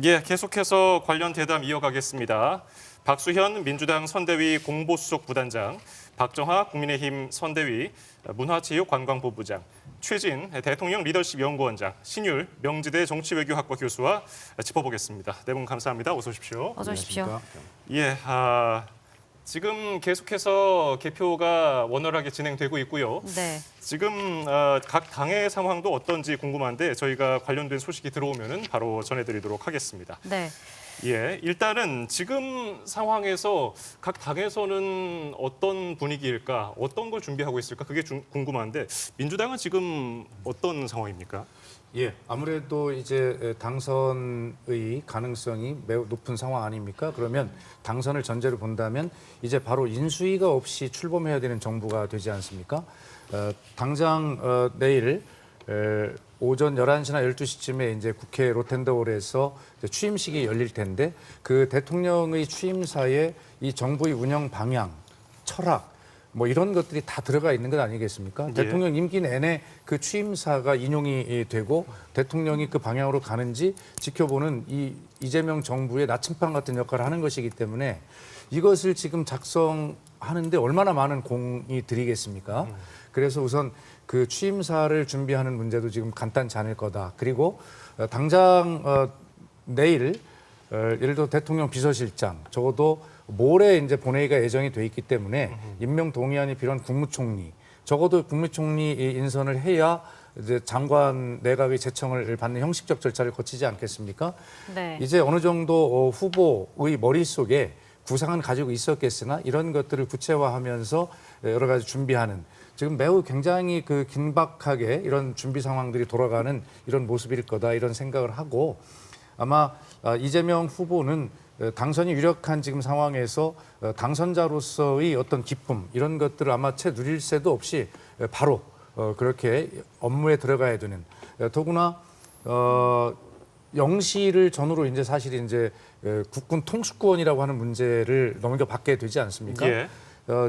예, 계속해서 관련 대담 이어가겠습니다. 박수현 민주당 선대위 공보수석 부단장, 박정하 국민의힘 선대위 문화체육관광본부장, 최진 대통령 리더십 연구원장, 신율 명지대 정치외교학과 교수와 짚어보겠습니다. 네 분 감사합니다. 어서 오십시오. 어서 오십시오. 예, 지금 계속해서 개표가 원활하게 진행되고 있고요. 네. 지금 각 당의 상황도 어떤지 궁금한데 저희가 관련된 소식이 들어오면 바로 전해드리도록 하겠습니다. 네. 예, 일단은 지금 상황에서 각 당에서는 어떤 분위기일까, 어떤 걸 준비하고 있을까 그게 궁금한데 민주당은 지금 어떤 상황입니까? 예, 아무래도 이제 당선의 가능성이 매우 높은 상황 아닙니까? 그러면 당선을 전제로 본다면 이제 바로 인수위가 없이 출범해야 되는 정부가 되지 않습니까? 당장 내일 오전 11시나 12시쯤에 이제 국회 로텐더홀에서 취임식이 열릴 텐데 그 대통령의 취임사에 이 정부의 운영 방향, 철학 뭐 이런 것들이 다 들어가 있는 것 아니겠습니까? 예. 대통령 임기 내내 그 취임사가 인용이 되고 대통령이 그 방향으로 가는지 지켜보는 이 이재명 정부의 나침반 같은 역할을 하는 것이기 때문에 이것을 지금 작성하는데 얼마나 많은 공이 들이겠습니까? 그래서 우선 그 취임사를 준비하는 문제도 지금 간단치 않을 거다. 그리고 당장 내일 예를 들어 대통령 비서실장 적어도 모레 이제 본회의가 예정이 돼 있기 때문에 임명 동의안이 필요한 국무총리 적어도 국무총리 인선을 해야 이제 장관 내각의 제청을 받는 형식적 절차를 거치지 않겠습니까? 네. 이제 어느 정도 후보의 머릿속에 구상은 가지고 있었겠으나 이런 것들을 구체화하면서 여러 가지 준비하는 지금 매우 굉장히 그 긴박하게 이런 준비 상황들이 돌아가는 이런 모습일 거다 이런 생각을 하고 아마 이재명 후보는 당선이 유력한 지금 상황에서 당선자로서의 어떤 기쁨 이런 것들을 아마 채 누릴 새도 없이 바로 그렇게 업무에 들어가야 되는 더구나 영시를 전후로 이제 사실 이제 국군 통수권이라고 하는 문제를 넘겨받게 되지 않습니까? 예.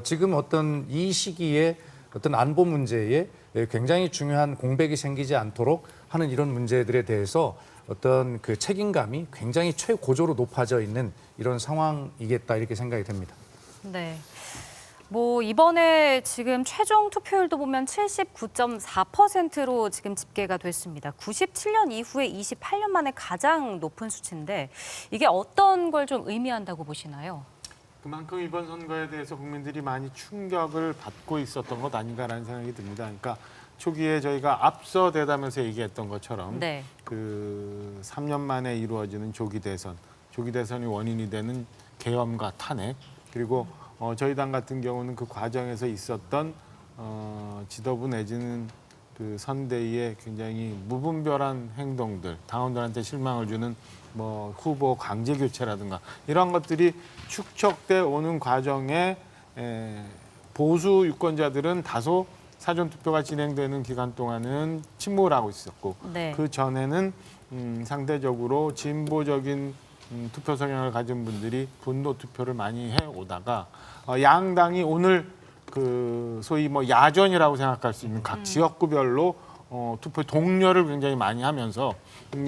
지금 어떤 이 시기에 어떤 안보 문제에 굉장히 중요한 공백이 생기지 않도록 하는 이런 문제들에 대해서 어떤 그 책임감이 굉장히 최고조로 높아져 있는 이런 상황이겠다 이렇게 생각이 됩니다. 네. 뭐 이번에 지금 최종 투표율도 보면 79.4%로 지금 집계가 됐습니다. 97년 이후에 28년 만에 가장 높은 수치인데 이게 어떤 걸 좀 의미한다고 보시나요? 그만큼 이번 선거에 대해서 국민들이 많이 충격을 받고 있었던 것 아닌가라는 생각이 듭니다. 그러니까 초기에 저희가 앞서 대담에서 얘기했던 것처럼 네. 그 3년 만에 이루어지는 조기 대선이 원인이 되는 계엄과 탄핵 그리고 저희 당 같은 경우는 그 과정에서 있었던 지도부 내지는 그 선대위의 굉장히 무분별한 행동들, 당원들한테 실망을 주는 뭐 후보 강제 교체라든가 이런 것들이 축적돼 오는 과정에 보수 유권자들은 다소 사전 투표가 진행되는 기간 동안은 침묵을 하고 있었고 네. 그 전에는 상대적으로 진보적인 투표 성향을 가진 분들이 분노 투표를 많이 해 오다가 양당이 오늘 그 소위 뭐 야전이라고 생각할 수 있는 각 지역구별로 투표 동료를 굉장히 많이 하면서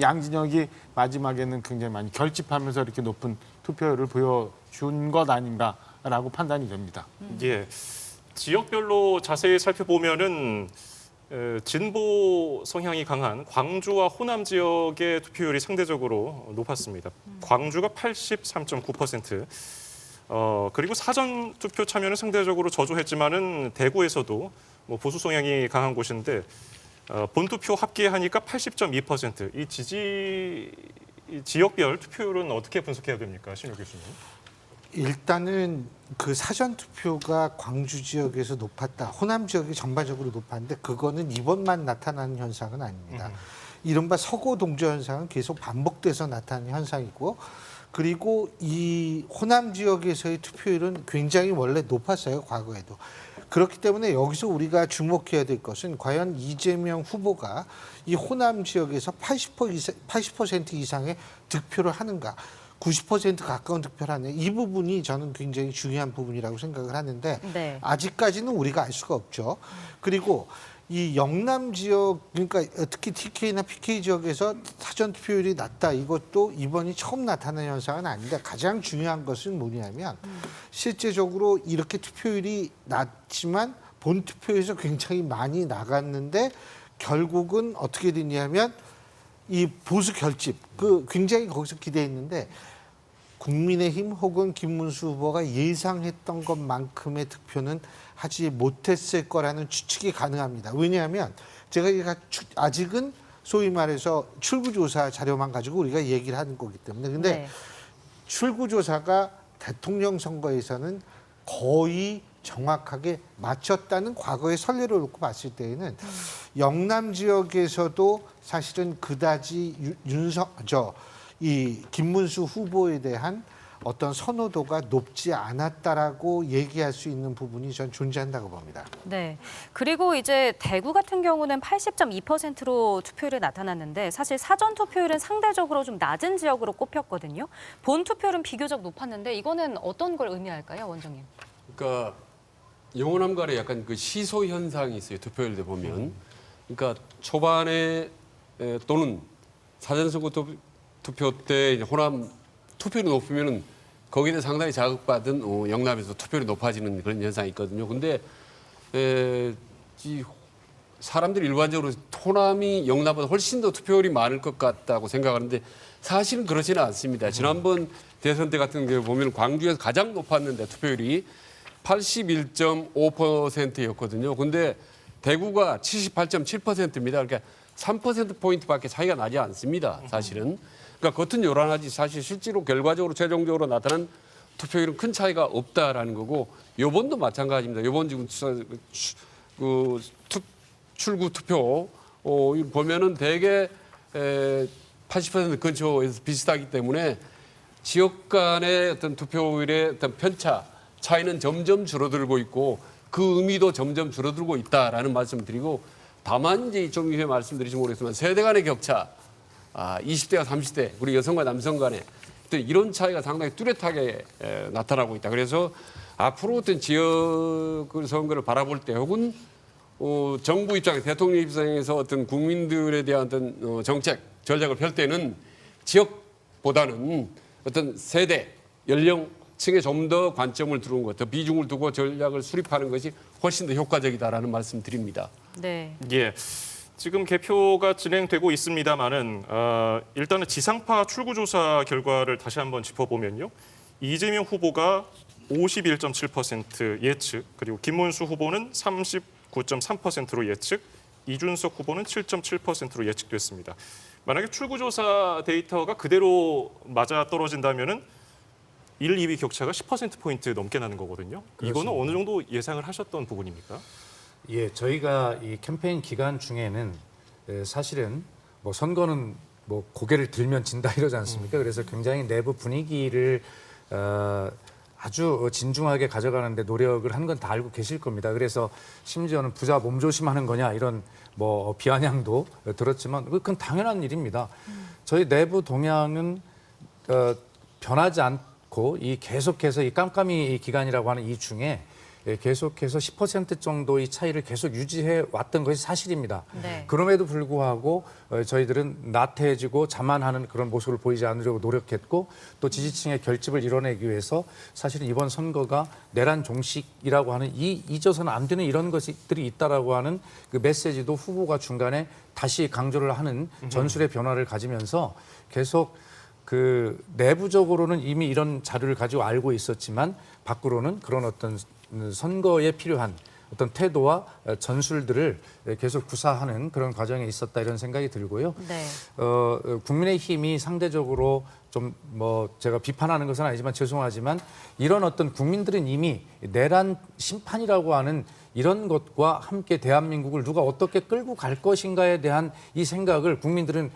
양 진영이 마지막에는 굉장히 많이 결집하면서 이렇게 높은 투표율을 보여준 것 아닌가라고 판단이 됩니다. 예. 지역별로 자세히 살펴보면은 진보 성향이 강한 광주와 호남 지역의 투표율이 상대적으로 높았습니다. 광주가 83.9%. 그리고 사전 투표 참여는 상대적으로 저조했지만은 대구에서도 뭐 보수 성향이 강한 곳인데 본투표 합계하니까 80.2%. 이 지역별 투표율은 어떻게 분석해야 됩니까, 신유 교수님? 일단은 그 사전 투표가 광주 지역에서 높았다. 호남 지역이 전반적으로 높았는데 그거는 이번만 나타나는 현상은 아닙니다. 이른바 서고 동조 현상은 계속 반복돼서 나타나는 현상이고 그리고 이 호남 지역에서의 투표율은 굉장히 원래 높았어요. 과거에도. 그렇기 때문에 여기서 우리가 주목해야 될 것은 과연 이재명 후보가 이 호남 지역에서 80% 이상의 득표를 하는가. 90% 가까운 득표를 하는 이 부분이 저는 굉장히 중요한 부분이라고 생각을 하는데 네. 아직까지는 우리가 알 수가 없죠. 그리고 이 영남 지역 그러니까 특히 TK나 PK 지역에서 사전 투표율이 낮다 이것도 이번이 처음 나타난 현상은 아닌데 가장 중요한 것은 뭐냐면 실제적으로 이렇게 투표율이 낮지만 본 투표에서 굉장히 많이 나갔는데 결국은 어떻게 됐냐면 이 보수 결집 그 굉장히 거기서 기대했는데 국민의힘 혹은 김문수 후보가 예상했던 것만큼의 득표는 하지 못했을 거라는 추측이 가능합니다. 왜냐하면 제가 아직은 소위 말해서 출구조사 자료만 가지고 우리가 얘기를 하는 거기 때문에 근데 네. 출구조사가 대통령 선거에서는 거의 정확하게 맞췄다는 과거의 선례를 놓고 봤을 때에는 영남 지역에서도 사실은 그다지 이 김문수 후보에 대한 어떤 선호도가 높지 않았다라고 얘기할 수 있는 부분이 전 존재한다고 봅니다. 네. 그리고 이제 대구 같은 경우는 80.2%로 투표율이 나타났는데 사실 사전 투표율은 상대적으로 좀 낮은 지역으로 꼽혔거든요. 본 투표율은 비교적 높았는데 이거는 어떤 걸 의미할까요, 원장님? 그러니까 영호남 간에 약간 그 시소 현상이 있어요. 투표율 때 보면. 그러니까 초반에 또는 사전선거 투표 때 이제 호남 투표율이 높으면은 거기에 대해 상당히 자극받은 영남에서 투표율이 높아지는 그런 현상이 있거든요. 근데 이 사람들이 일반적으로 호남이 영남보다 훨씬 더 투표율이 많을 것 같다고 생각하는데 사실은 그렇지는 않습니다. 지난번 대선 때 같은 경우 보면 광주에서 가장 높았는데 투표율이 81.5%였거든요. 근데 대구가 78.7%입니다. 그러니까 3%포인트밖에 차이가 나지 않습니다. 사실은. 그러니까 겉은 요란하지 사실 실제로 결과적으로 최종적으로 나타난 투표율은 큰 차이가 없다라는 거고 요번도 마찬가지입니다. 요번 지금 출구 투표 보면은 대개 80% 근처에서 비슷하기 때문에 지역 간의 어떤 투표율의 어떤 편차 차이는 점점 줄어들고 있고 그 의미도 점점 줄어들고 있다라는 말씀을 드리고 다만 이제 좀 전에 말씀드리지 모르겠지만 세대 간의 격차 20대와 30대 우리 여성과 남성 간에 이런 차이가 상당히 뚜렷하게 나타나고 있다. 그래서 앞으로 어떤 지역 선거를 바라볼 때 혹은 정부 입장, 대통령 입장에서 어떤 국민들에 대한 어떤 정책, 전략을 펼 때는 지역보다는 어떤 세대, 연령층에 좀 더 관점을 두는 것, 더 비중을 두고 전략을 수립하는 것이 훨씬 더 효과적이다라는 말씀 드립니다. 네. 예. 지금 개표가 진행되고 있습니다만은 일단은 지상파 출구조사 결과를 다시 한번 짚어보면요. 이재명 후보가 51.7% 예측, 그리고 김문수 후보는 39.3%로 예측, 이준석 후보는 7.7%로 예측됐습니다. 만약에 출구조사 데이터가 그대로 맞아 떨어진다면은 1, 2위 격차가 10%포인트 넘게 나는 거거든요. 이거는 어느 정도 예상을 하셨던 부분입니까? 예, 저희가 이 캠페인 기간 중에는 사실은 뭐 선거는 뭐 고개를 들면 진다 이러지 않습니까? 그래서 굉장히 내부 분위기를 아주 진중하게 가져가는데 노력을 한 건 다 알고 계실 겁니다. 그래서 심지어는 부자 몸조심하는 거냐 이런 뭐 비아냥도 들었지만 그건 당연한 일입니다. 저희 내부 동향은 변하지 않고 이 계속해서 이 깜깜이 기간이라고 하는 이 중에 계속해서 10% 정도의 차이를 계속 유지해 왔던 것이 사실입니다. 네. 그럼에도 불구하고 저희들은 나태해지고 자만하는 그런 모습을 보이지 않으려고 노력했고 또 지지층의 결집을 이뤄내기 위해서 사실은 이번 선거가 내란 종식이라고 하는 잊어서는 안 되는 이런 것들이 있다라고 하는 그 메시지도 후보가 중간에 다시 강조를 하는 전술의 변화를 가지면서 계속 그 내부적으로는 이미 이런 자료를 가지고 알고 있었지만 밖으로는 그런 어떤 선거에 필요한 어떤 태도와 전술들을 계속 구사하는 그런 과정에 있었다 이런 생각이 들고요. 네. 국민의힘이 상대적으로 좀 뭐 제가 비판하는 것은 아니지만 죄송하지만 이런 어떤 국민들은 이미 내란 심판이라고 하는 이런 것과 함께 대한민국을 누가 어떻게 끌고 갈 것인가에 대한 이 생각을 국민들은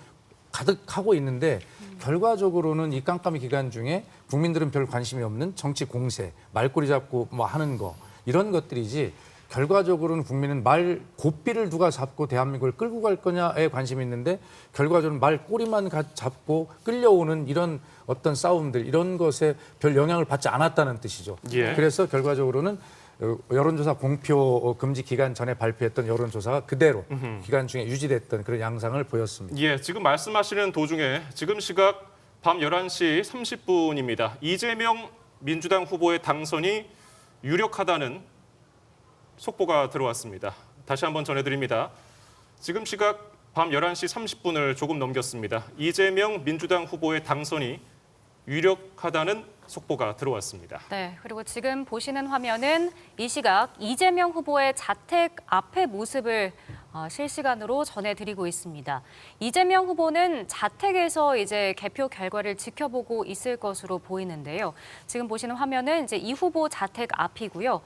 가득하고 있는데 결과적으로는 이 깜깜이 기간 중에 국민들은 별 관심이 없는 정치 공세, 말꼬리 잡고 뭐 하는 거 이런 것들이지 결과적으로는 국민은 말 고삐를 누가 잡고 대한민국을 끌고 갈 거냐에 관심이 있는데 결과적으로는 말 꼬리만 잡고 끌려오는 이런 어떤 싸움들 이런 것에 별 영향을 받지 않았다는 뜻이죠. 예. 그래서 결과적으로는 여론조사 공표 금지 기간 전에 발표했던 여론조사가 그대로 기간 중에 유지됐던 그런 양상을 보였습니다. 예, 지금 말씀하시는 도중에 지금 시각 밤 11시 30분입니다. 이재명 민주당 후보의 당선이 유력하다는 속보가 들어왔습니다. 다시 한번 전해드립니다. 지금 시각 밤 11시 30분을 조금 넘겼습니다. 이재명 민주당 후보의 당선이 유력하다는 속보가 들어왔습니다. 네, 그리고 지금 보시는 화면은 이 시각 이재명 후보의 자택 앞의 모습을 실시간으로 전해드리고 있습니다. 이재명 후보는 자택에서 이제 개표 결과를 지켜보고 있을 것으로 보이는데요. 지금 보시는 화면은 이제 이 후보 자택 앞이고요.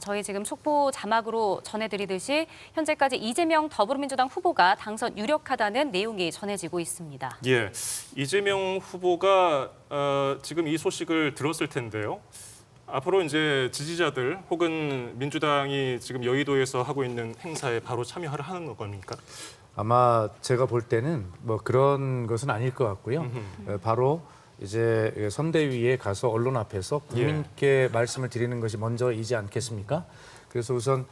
저희 지금 속보 자막으로 전해드리듯이 현재까지 이재명 더불어민주당 후보가 당선 유력하다는 내용이 전해지고 있습니다. 예, 이재명 후보가 지금 이 소식을 들었을 텐데요. 앞으로 이제 지지자들 혹은 민주당이 지금 여의도에서 하고 있는 행사에 바로 참여를 하는 겁니까? 아마 제가 볼 때는 뭐 그런 것은 아닐 것 같고요. 바로 이제 선대위에 가서 언론 앞에서 국민께 말씀을 드리는 것이 먼저이지 않겠습니까? 그래서 우선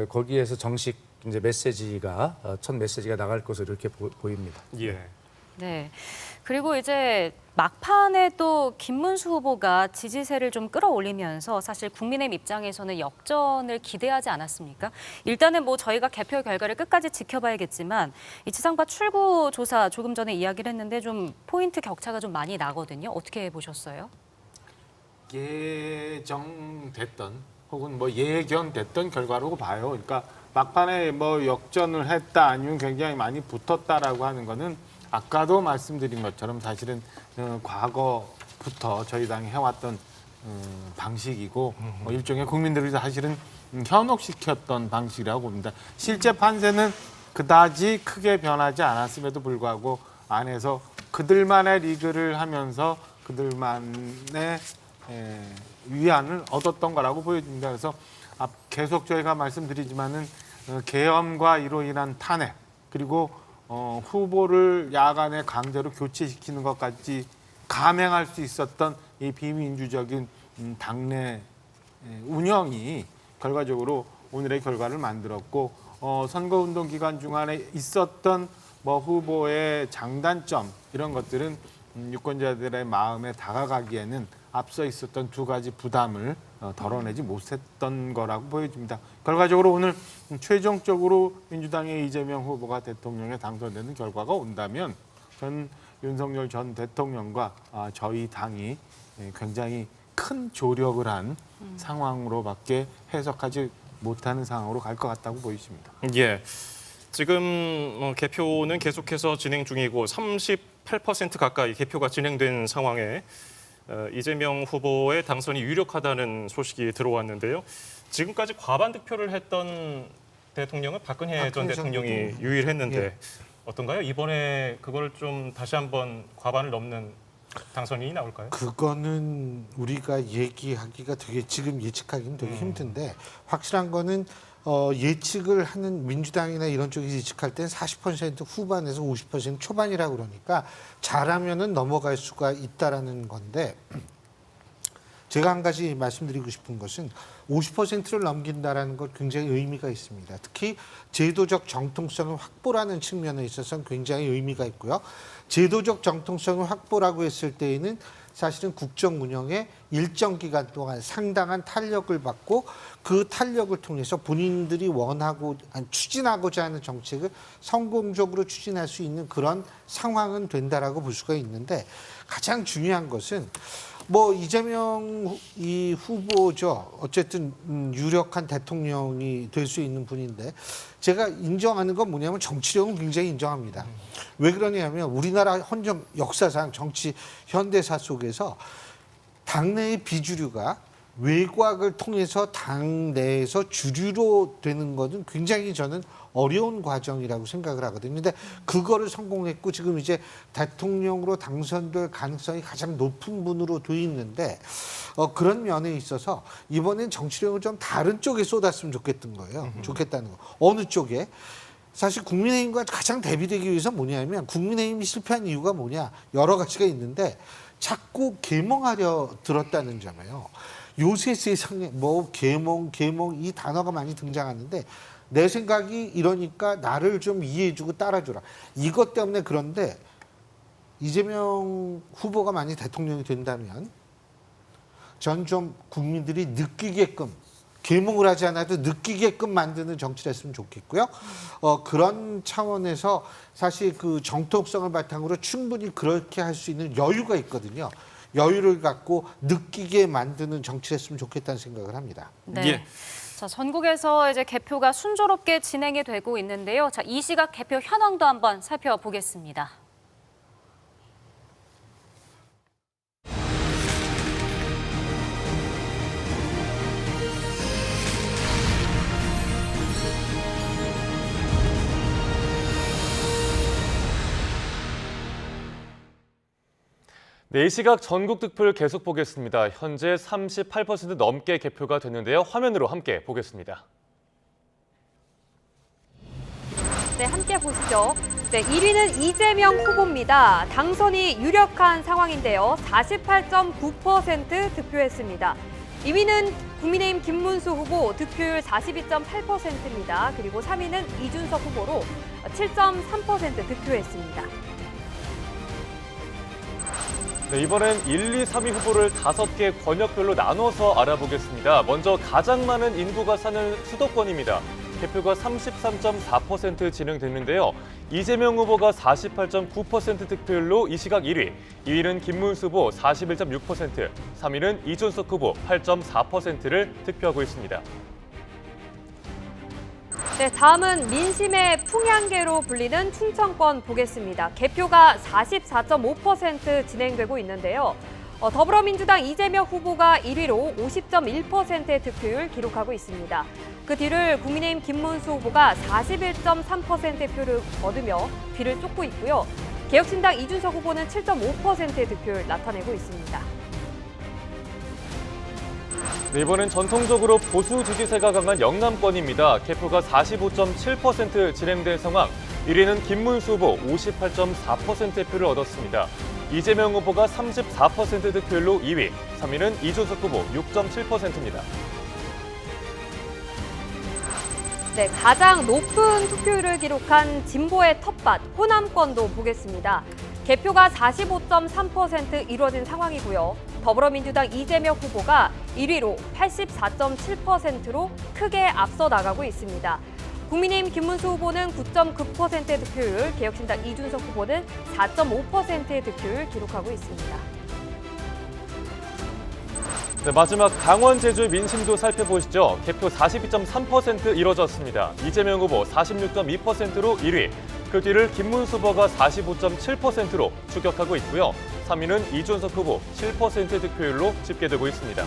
거기에서 정식 이제 메시지가 첫 메시지가 나갈 것으로 이렇게 보입니다. 예. 네. 그리고 이제 막판에 또 김문수 후보가 지지세를 좀 끌어올리면서 사실 국민의힘 입장에서는 역전을 기대하지 않았습니까? 일단은 뭐 저희가 개표 결과를 끝까지 지켜봐야겠지만 이 지상파 출구 조사 조금 전에 이야기를 했는데 좀 포인트 격차가 좀 많이 나거든요. 어떻게 보셨어요? 예정됐던 혹은 뭐 예견됐던 결과라고 봐요. 그러니까 막판에 뭐 역전을 했다 아니면 굉장히 많이 붙었다라고 하는 거는 아까도 말씀드린 것처럼 사실은 과거부터 저희 당이 해왔던 방식이고 일종의 국민들을 사실은 현혹시켰던 방식이라고 봅니다. 실제 판세는 그다지 크게 변하지 않았음에도 불구하고 안에서 그들만의 리그를 하면서 그들만의 위안을 얻었던 거라고 보여집니다. 그래서 계속 저희가 말씀드리지만은 계엄과 이로 인한 탄핵 그리고 후보를 야간에 강제로 교체시키는 것까지 감행할 수 있었던 이 비민주적인 당내 운영이 결과적으로 오늘의 결과를 만들었고 선거운동 기간 중간에 있었던 뭐 후보의 장단점 이런 것들은 유권자들의 마음에 다가가기에는 앞서 있었던 두 가지 부담을 덜어내지 못했던 거라고 보여집니다. 결과적으로 오늘 최종적으로 민주당의 이재명 후보가 대통령에 당선되는 결과가 온다면 전 윤석열 전 대통령과 저희 당이 굉장히 큰 조력을 한 상황으로밖에 해석하지 못하는 상황으로 갈 것 같다고 보이십니다. 예. 지금 개표는 계속해서 진행 중이고 38% 가까이 개표가 진행된 상황에 이재명 후보의 당선이 유력하다는 소식이 들어왔는데요. 지금까지 과반 득표를 했던 대통령은 박근혜 전 대통령이 유일했는데 예. 어떤가요? 이번에 그걸 좀 다시 한번 과반을 넘는 당선인이 나올까요? 그거는 우리가 얘기하기가 되게 지금 예측하기는 되게 힘든데 확실한 거는 예측을 하는 민주당이나 이런 쪽이 예측할 땐 40% 후반에서 50% 초반이라고 그러니까 잘하면은 넘어갈 수가 있다라는 건데 제가 한 가지 말씀드리고 싶은 것은 50%를 넘긴다라는 것 굉장히 의미가 있습니다. 특히 제도적 정통성을 확보라는 측면에 있어서는 굉장히 의미가 있고요. 제도적 정통성을 확보라고 했을 때에는 사실은 국정 운영에 일정 기간 동안 상당한 탄력을 받고 그 탄력을 통해서 본인들이 원하고 추진하고자 하는 정책을 성공적으로 추진할 수 있는 그런 상황은 된다라고 볼 수가 있는데 가장 중요한 것은 뭐 이재명 이 후보죠. 어쨌든 유력한 대통령이 될 수 있는 분인데 제가 인정하는 건 뭐냐면 정치력은 굉장히 인정합니다. 왜 그러냐면 우리나라 헌정 역사상 정치 현대사 속에서 당내의 비주류가 외곽을 통해서 당내에서 주류로 되는 것은 굉장히 저는 어려운 과정이라고 생각을 하거든요. 근데 그거를 성공했고 지금 이제 대통령으로 당선될 가능성이 가장 높은 분으로 돼 있는데 그런 면에 있어서 이번엔 정치력을 좀 다른 쪽에 쏟았으면 좋겠던 거예요. 좋겠다는 거. 어느 쪽에? 사실 국민의힘과 가장 대비되기 위해서 뭐냐면 국민의힘이 실패한 이유가 뭐냐? 여러 가지가 있는데 자꾸 계몽하려 들었다는 점이에요. 요새 세상에 뭐 계몽 이 단어가 많이 등장하는데 내 생각이 이러니까 나를 좀 이해해주고 따라주라. 이것 때문에 그런데 이재명 후보가 만약 대통령이 된다면 전 좀 국민들이 느끼게끔 계몽을 하지 않아도 느끼게끔 만드는 정치를 했으면 좋겠고요. 그런 차원에서 사실 그 정통성을 바탕으로 충분히 그렇게 할 수 있는 여유가 있거든요. 여유를 갖고 느끼게 만드는 정치를 했으면 좋겠다는 생각을 합니다. 네. 예. 자, 전국에서 이제 개표가 순조롭게 진행이 되고 있는데요. 자, 이 시각 개표 현황도 한번 살펴보겠습니다. 네, 이 시각 전국 득표를 계속 보겠습니다. 현재 38% 넘게 개표가 됐는데요. 화면으로 함께 보겠습니다. 네, 함께 보시죠. 네, 1위는 이재명 후보입니다. 당선이 유력한 상황인데요. 48.9% 득표했습니다. 2위는 국민의힘 김문수 후보 득표율 42.8%입니다. 그리고 3위는 이준석 후보로 7.3% 득표했습니다. 네, 이번엔 1, 2, 3위 후보를 5개 권역별로 나눠서 알아보겠습니다. 먼저 가장 많은 인구가 사는 수도권입니다. 개표가 33.4% 진행됐는데요. 이재명 후보가 48.9% 득표율로 이 시각 1위, 2위는 김문수 후보 41.6%, 3위는 이준석 후보 8.4%를 득표하고 있습니다. 네, 다음은 민심의 풍향계로 불리는 충청권 보겠습니다. 개표가 44.5% 진행되고 있는데요. 더불어민주당 이재명 후보가 1위로 50.1%의 득표율 기록하고 있습니다. 그 뒤를 국민의힘 김문수 후보가 41.3%의 표를 얻으며 뒤를 쫓고 있고요. 개혁신당 이준석 후보는 7.5%의 득표율 나타내고 있습니다. 네, 이번엔 전통적으로 보수 지지세가 강한 영남권입니다. 개표가 45.7% 진행된 상황. 1위는 김문수 후보 58.4%의 표를 얻었습니다. 이재명 후보가 34% 득표율로 2위, 3위는 이준석 후보 6.7%입니다. 네, 가장 높은 투표율을 기록한 진보의 텃밭 호남권도 보겠습니다. 개표가 45.3% 이루어진 상황이고요. 더불어민주당 이재명 후보가 1위로 84.7%로 크게 앞서 나가고 있습니다. 국민의힘 김문수 후보는 9.9%의 득표율, 개혁신당 이준석 후보는 4.5%의 득표율 기록하고 있습니다. 네, 마지막 강원 제주 민심도 살펴보시죠. 개표 42.3% 이뤄졌습니다. 이재명 후보 46.2%로 1위, 그 뒤를 김문수 후보가 45.7%로 추격하고 있고요. 3위는 이준석 후보 7%의 득표율로 집계되고 있습니다.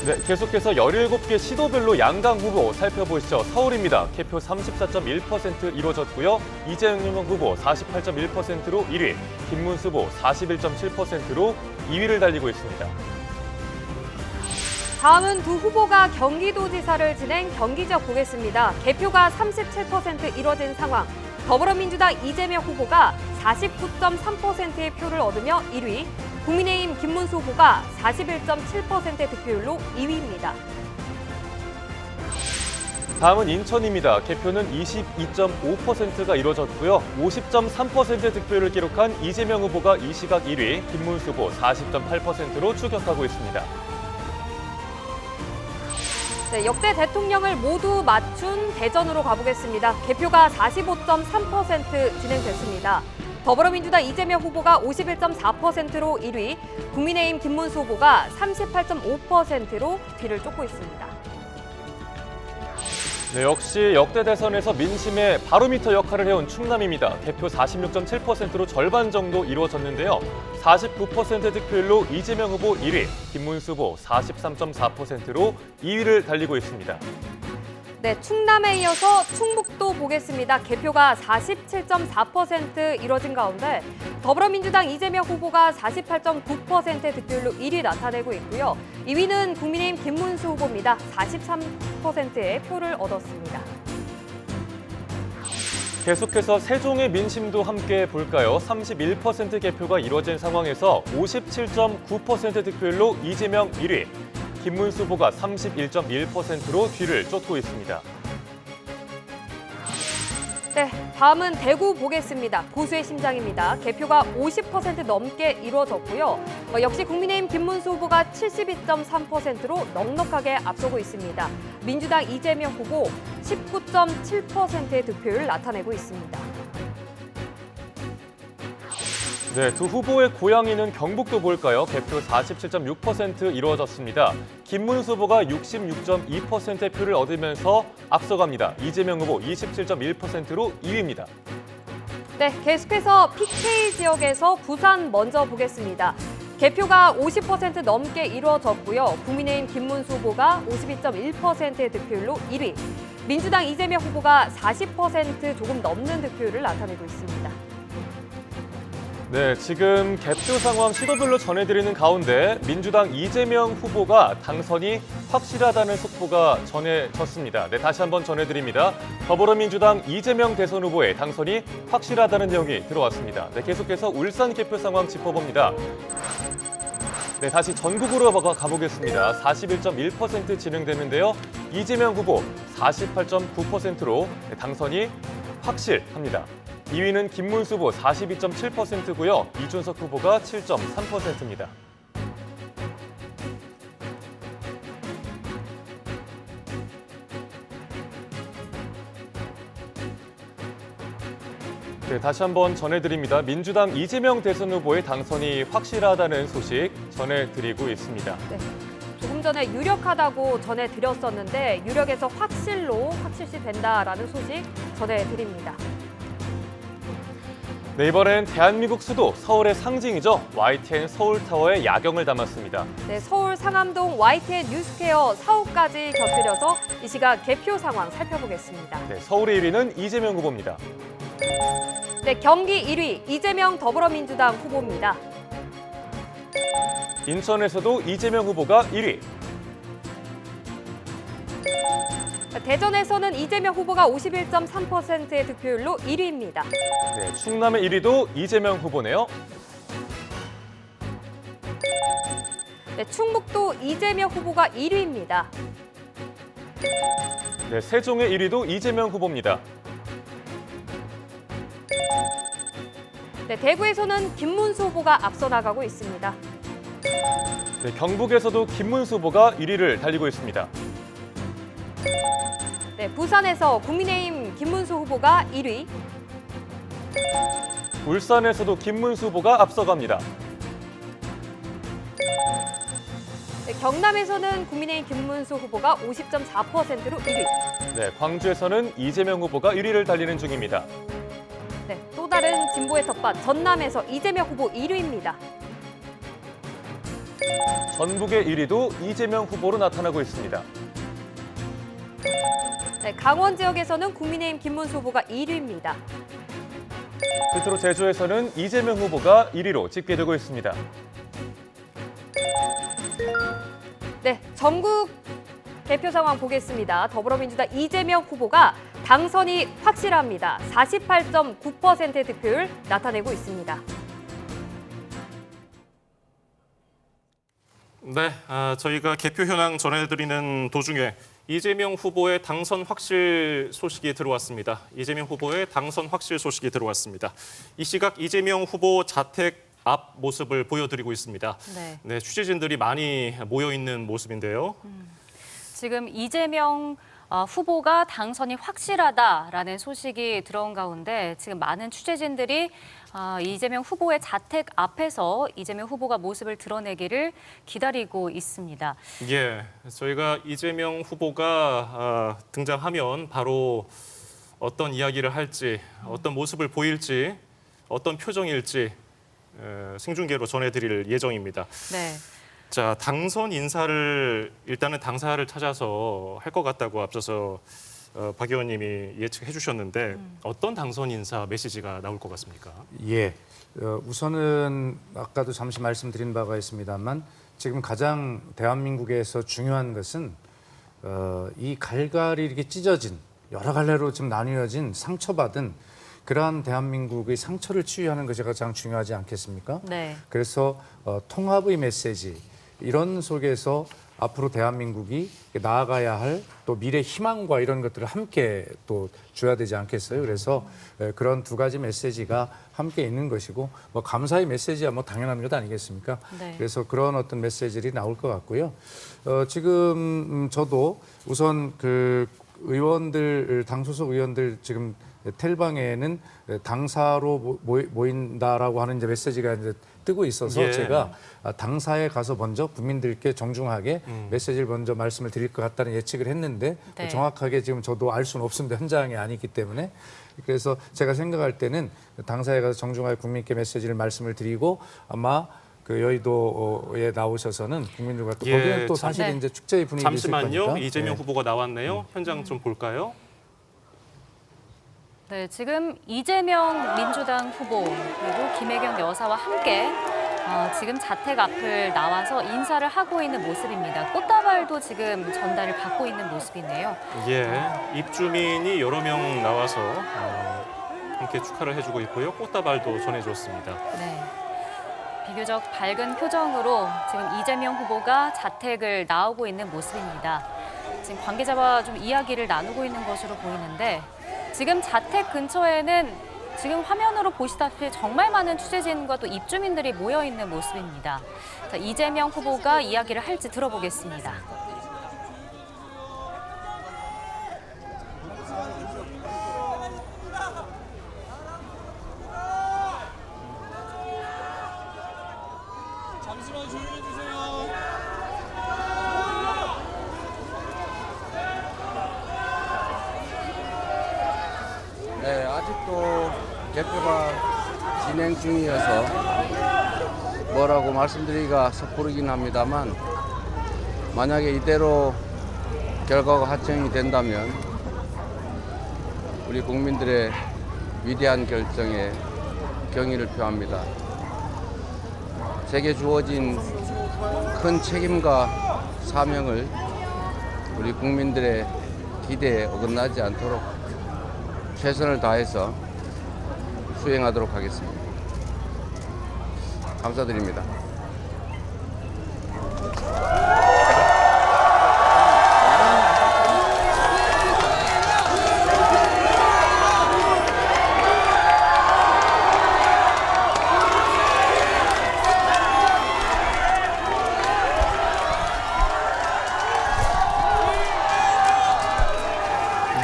네, 계속해서 17개 시도별로 양강 후보 살펴보시죠. 서울입니다. 개표 34.1% 이루어졌고요. 이재명 후보 48.1%로 1위, 김문수 후보 41.7%로 2위를 달리고 있습니다. 다음은 두 후보가 경기도지사를 지낸 경기 지역 보겠습니다. 개표가 37% 이뤄진 상황. 더불어민주당 이재명 후보가 49.3%의 표를 얻으며 1위, 국민의힘 김문수 후보가 41.7%의 득표율로 2위입니다. 다음은 인천입니다. 개표는 22.5%가 이뤄졌고요. 50.3%의 득표율을 기록한 이재명 후보가 이 시각 1위, 김문수 후보 40.8%로 추격하고 있습니다. 네, 역대 대통령을 모두 맞춘 대전으로 가보겠습니다. 개표가 45.3% 진행됐습니다. 더불어민주당 이재명 후보가 51.4%로 1위, 국민의힘 김문수 후보가 38.5%로 뒤를 쫓고 있습니다. 네, 역시 역대 대선에서 민심의 바로미터 역할을 해온 충남입니다. 개표 46.7%로 절반 정도 이루어졌는데요. 49%의 득표율로 이재명 후보 1위, 김문수 후보 43.4%로 2위를 달리고 있습니다. 네, 충남에 이어서 충북도 보겠습니다. 개표가 47.4% 이뤄진 가운데 더불어민주당 이재명 후보가 48.9%의 득표율로 1위 나타내고 있고요. 2위는 국민의힘 김문수 후보입니다. 43%의 표를 얻었습니다. 계속해서 세종의 민심도 함께 볼까요? 31% 개표가 이뤄진 상황에서 57.9% 득표율로 이재명 1위, 김문수 후보가 31.1%로 뒤를 쫓고 있습니다. 네, 다음은 대구 보겠습니다. 보수의 심장입니다. 개표가 50% 넘게 이루어졌고요. 역시 국민의힘 김문수 후보가 72.3%로 넉넉하게 앞서고 있습니다. 민주당 이재명 후보 19.7%의 득표율을 나타내고 있습니다. 네, 두 후보의 고향이는 경북도 볼까요? 개표 47.6% 이루어졌습니다. 김문수 후보가 66.2%의 표를 얻으면서 앞서갑니다. 이재명 후보 27.1%로 2위입니다. 네, 계속해서 PK 지역에서 부산 먼저 보겠습니다. 개표가 50% 넘게 이루어졌고요. 국민의힘 김문수 후보가 52.1%의 득표율로 1위, 민주당 이재명 후보가 40% 조금 넘는 득표율을 나타내고 있습니다. 네, 지금 개표 상황 시도별로 전해드리는 가운데 민주당 이재명 후보가 당선이 확실하다는 속보가 전해졌습니다. 네, 다시 한번 전해드립니다. 더불어민주당 이재명 대선 후보의 당선이 확실하다는 내용이 들어왔습니다. 네, 계속해서 울산 개표 상황 짚어봅니다. 네, 다시 전국으로 가보겠습니다. 41.1% 진행되는데요. 이재명 후보 48.9%로 당선이 확실합니다. 2위는 김문수 후보 42.7%고요. 이준석 후보가 7.3%입니다. 네, 다시 한번 전해드립니다. 민주당 이재명 대선 후보의 당선이 확실하다는 소식 전해드리고 있습니다. 네, 조금 전에 유력하다고 전해드렸었는데 유력에서 확실시 된다라는 소식 전해드립니다. 네, 이번엔 대한민국 수도 서울의 상징이죠. YTN 서울타워에 야경을 담았습니다. 네, 서울 상암동 YTN 뉴스퀘어 4호까지 곁들여서 이 시각 개표 상황 살펴보겠습니다. 네, 서울의 1위는 이재명 후보입니다. 네, 경기 1위 이재명 더불어민주당 후보입니다. 인천에서도 이재명 후보가 1위. 대전에서는 이재명 후보가 51.3%의 득표율로 1위입니다. 네, 충남의 1위도 이재명 후보네요. 네, 충북도 이재명 후보가 1위입니다. 네, 세종의 1위도 이재명 후보입니다. 네, 대구에서는 김문수 후보가 앞서 나가고 있습니다. 네, 경북에서도 김문수 후보가 1위를 달리고 있습니다. 네, 부산에서 국민의힘 김문수 후보가 1위, 울산에서도 김문수 후보가 앞서갑니다. 네, 경남에서는 국민의힘 김문수 후보가 50.4%로 1위, 네, 광주에서는 이재명 후보가 1위를 달리는 중입니다. 네, 또 다른 진보의 텃밭 전남에서 이재명 후보 1위입니다. 전북의 1위도 이재명 후보로 나타나고 있습니다. 네, 강원 지역에서는 국민의힘 김문수 후보가 1위입니다. 끝으로 제주에서는 이재명 후보가 1위로 집계되고 있습니다. 네, 전국 개표 상황 보겠습니다. 더불어민주당 이재명 후보가 당선이 확실합니다. 48.9%의 득표율 나타내고 있습니다. 네, 저희가 개표 현황 전해드리는 도중에 이재명 후보의 당선 확실 소식이 들어왔습니다. 이재명 후보의 당선 확실 소식이 들어왔습니다. 이 시각 이재명 후보 자택 앞 모습을 보여드리고 있습니다. 네, 취재진들이 많이 모여 있는 모습인데요. 지금 이재명 후보가 당선이 확실하다라는 소식이 들어온 가운데 지금 많은 취재진들이 이재명 후보의 자택 앞에서 이재명 후보가 모습을 드러내기를 기다리고 있습니다. 예, 저희가 이재명 후보가 등장하면 바로 어떤 이야기를 할지, 어떤 모습을 보일지, 어떤 표정일지 생중계로 전해드릴 예정입니다. 네. 자, 당선 인사를 일단은 당사를 찾아서 할 것 같다고 앞서서 박 의원님이 예측해 주셨는데 어떤 당선 인사 메시지가 나올 것 같습니까? 예, 우선은 아까도 잠시 말씀드린 바가 있습니다만 지금 가장 대한민국에서 중요한 것은 이 갈갈이 이렇게 찢어진 여러 갈래로 좀 나뉘어진 상처받은 그러한 대한민국의 상처를 치유하는 것이 가장 중요하지 않겠습니까? 네. 그래서 통합의 메시지 이런 속에서 앞으로 대한민국이 나아가야 할 또 미래 희망과 이런 것들을 함께 또 줘야 되지 않겠어요? 그래서 그런 두 가지 메시지가 함께 있는 것이고 뭐 감사의 메시지야 뭐 당연한 것 아니겠습니까? 네. 그래서 그런 어떤 메시지들이 나올 것 같고요. 지금 저도 우선 그 의원들 당 소속 의원들 지금 텔방에는 당사로 모인다라고 하는 이제 메시지가 이제 뜨고 있어서 예. 제가 당사에 가서 먼저 국민들께 정중하게 메시지를 먼저 말씀을 드릴 것 같다는 예측을 했는데 네. 정확하게 지금 저도 알 수는 없습니다. 현장에 아니기 때문에. 그래서 제가 생각할 때는 당사에 가서 정중하게 국민께 메시지를 말씀을 드리고 아마 그 여의도에 나오셔서는 국민들과 또 예, 거기는 또 사실 네. 이제 축제의 분위기가 있을 잠시만요. 거니까. 이재명 네. 후보가 나왔네요. 현장 좀 볼까요? 네, 지금 이재명 민주당 후보 그리고 김혜경 여사와 함께 지금 자택 앞을 나와서 인사를 하고 있는 모습입니다. 꽃다발도 지금 전달을 받고 있는 모습이네요. 예, 입주민이 여러 명 나와서 함께 축하를 해주고 있고요. 꽃다발도 전해줬습니다. 네. 비교적 밝은 표정으로 지금 이재명 후보가 자택을 나오고 있는 모습입니다. 지금 관계자와 좀 이야기를 나누고 있는 것으로 보이는데 지금 자택 근처에는 지금 화면으로 보시다시피 정말 많은 취재진과 또 입주민들이 모여 있는 모습입니다. 자, 이재명 후보가 이야기를 할지 들어보겠습니다. 잠시만 조용히 해주세요. 네, 아직도 개표가 진행 중이어서 뭐라고 말씀드리기가 섣부르긴 합니다만 만약에 이대로 결과가 확정이 된다면 우리 국민들의 위대한 결정에 경의를 표합니다. 제게 주어진 큰 책임과 사명을 우리 국민들의 기대에 어긋나지 않도록 최선을 다해서 수행하도록 하겠습니다. 감사드립니다.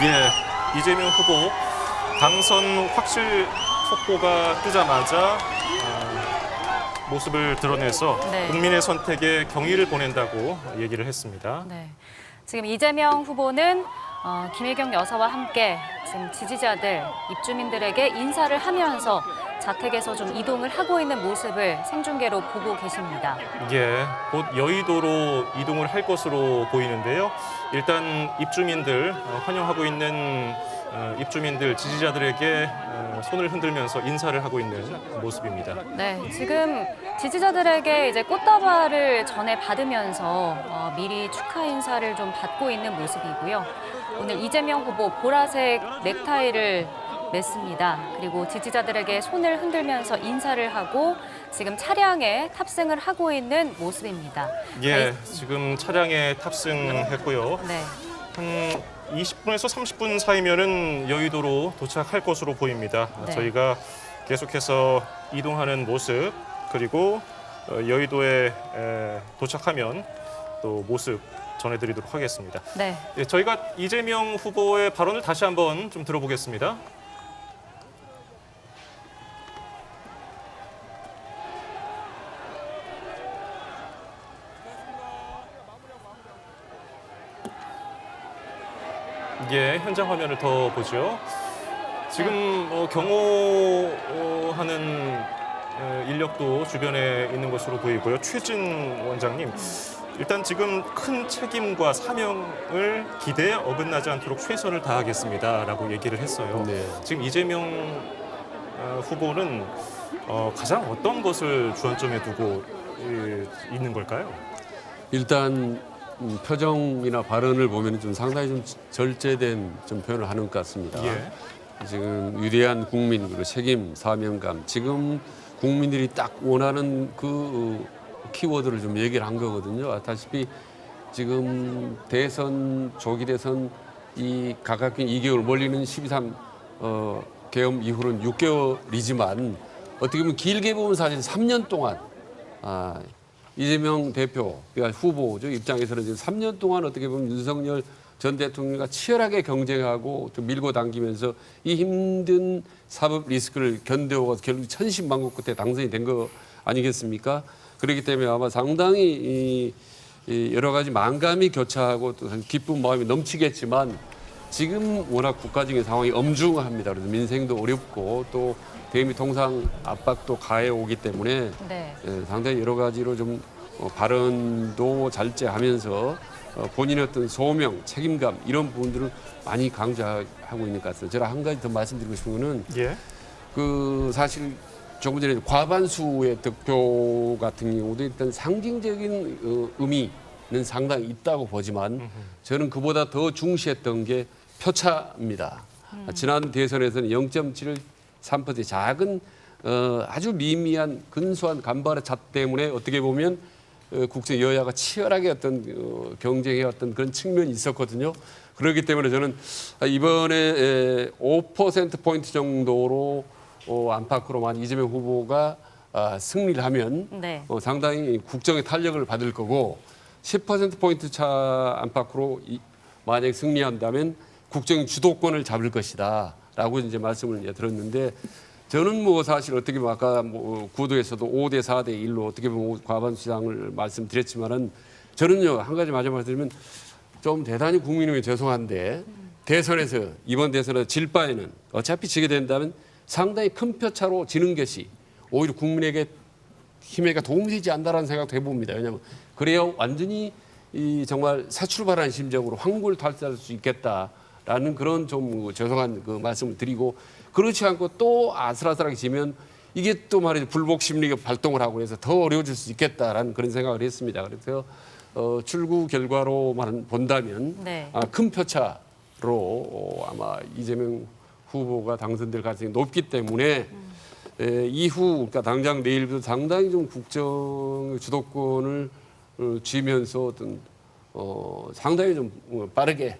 예, 이재명 후보 당선 확실 속보가 뜨자마자 모습을 드러내서 네. 국민의 선택에 경의를 보낸다고 얘기를 했습니다. 네. 지금 이재명 후보는 김혜경 여사와 함께 지금 지지자들, 입주민들에게 인사를 하면서 자택에서 좀 이동을 하고 있는 모습을 생중계로 보고 계십니다. 예, 곧 여의도로 이동을 할 것으로 보이는데요. 일단 입주민들, 환영하고 있는 입주민들, 지지자들에게 손을 흔들면서 인사를 하고 있는 모습입니다. 네, 지금 지지자들에게 이제 꽃다발을 전해 받으면서 미리 축하 인사를 좀 받고 있는 모습이고요. 오늘 이재명 후보 보라색 넥타이를 맸습니다. 그리고 지지자들에게 손을 흔들면서 인사를 하고 지금 차량에 탑승을 하고 있는 모습입니다. 예, 지금 차량에 탑승했고요. 네. 한 20분에서 30분 사이면은 여의도로 도착할 것으로 보입니다. 네. 저희가 계속해서 이동하는 모습 그리고 여의도에 도착하면 또 모습 전해드리도록 하겠습니다. 네. 예, 저희가 이재명 후보의 발언을 다시 한번 좀 들어보겠습니다. 예, 현장 화면을 더 보죠. 지금 경호하는 인력도 주변에 있는 것으로 보이고요. 최진 원장님, 일단 지금 큰 책임과 사명을 기대에 어긋나지 않도록 최선을 다하겠습니다라고 얘기를 했어요. 네. 지금 이재명 후보는 가장 어떤 것을 주안점에 두고 있는 걸까요? 일단 표정이나 발언을 보면 좀 상당히 좀 절제된 좀 표현을 하는 것 같습니다. 예. 지금 위대한 국민 그리고 책임, 사명감 지금 국민들이 딱 원하는 그 키워드를 좀 얘기를 한 거거든요. 아시다시피 지금 대선 조기 대선 이 가깝게 2개월 멀리는 12.3 계엄 이후로는 6개월이지만 어떻게 보면 길게 보면 사실 3년 동안 이재명 대표 그러니까 후보죠 입장에서는 지금 3년 동안 어떻게 보면 윤석열 전 대통령과 치열하게 경쟁하고 또 밀고 당기면서 이 힘든 사법 리스크를 견뎌서 결국 천신만고 끝에 당선이 된 거 아니겠습니까? 그렇기 때문에 아마 상당히 이 여러 가지 만감이 교차하고 또 기쁜 마음이 넘치겠지만 지금 워낙 국가적인 상황이 엄중합니다. 그래서 민생도 어렵고 또 대미 통상 압박도 가해 오기 때문에 네. 상당히 여러 가지로 좀 발언도 절제하면서 본인의 어떤 소명, 책임감 이런 부분들을 많이 강조하고 있는 것 같습니다. 제가 한 가지 더 말씀드리고 싶은 거는 예. 그 사실 조금 전에 과반수의 득표 같은 경우도 일단 상징적인 의미는 상당히 있다고 보지만 저는 그보다 더 중시했던 게 표차입니다. 지난 대선에서는 0.73% 작은 아주 미미한 근소한 간발의 차 때문에 어떻게 보면 국정 여야가 치열하게 어떤 경쟁의 어떤 그런 측면이 있었거든요. 그렇기 때문에 저는 이번에 5%포인트 정도로 안팎으로만 이재명 후보가 승리를 하면 네. 상당히 국정의 탄력을 받을 거고 10%포인트 차 안팎으로 만약에 승리한다면 국정 주도권을 잡을 것이다 라고 이제 말씀을 들었는데 저는 뭐 사실 어떻게 보면 아까 뭐 구도에서도 5대 4대 1로 어떻게 보면 과반수 시장을 말씀드렸지만은 저는요 한 가지 마지막으로 드리면 좀 대단히 국민에게 죄송한데 대선에서 이번 대선에서 질 바에는 어차피 지게 된다면 상당히 큰 표차로 지는 것이 오히려 국민에게 힘에가 도움이 되지 않는다라는 생각도 해봅니다. 왜냐하면 그래야 완전히 이 정말 새 출발한 심정으로 황골탈퇴할 수 있겠다라는 그런 좀 죄송한 그 말씀을 드리고 그렇지 않고 또 아슬아슬하게 지면 이게 또 말이죠 불복 심리가 발동을 하고 해서 더 어려워질 수 있겠다라는 그런 생각을 했습니다. 그래서 출구 결과로만 본다면 네. 큰 표차로 아마 이재명 후보가 당선될 가능성이 높기 때문에 이후 그러니까 당장 내일부터 상당히 좀 국정 주도권을 쥐면서 어떤 상당히 좀 빠르게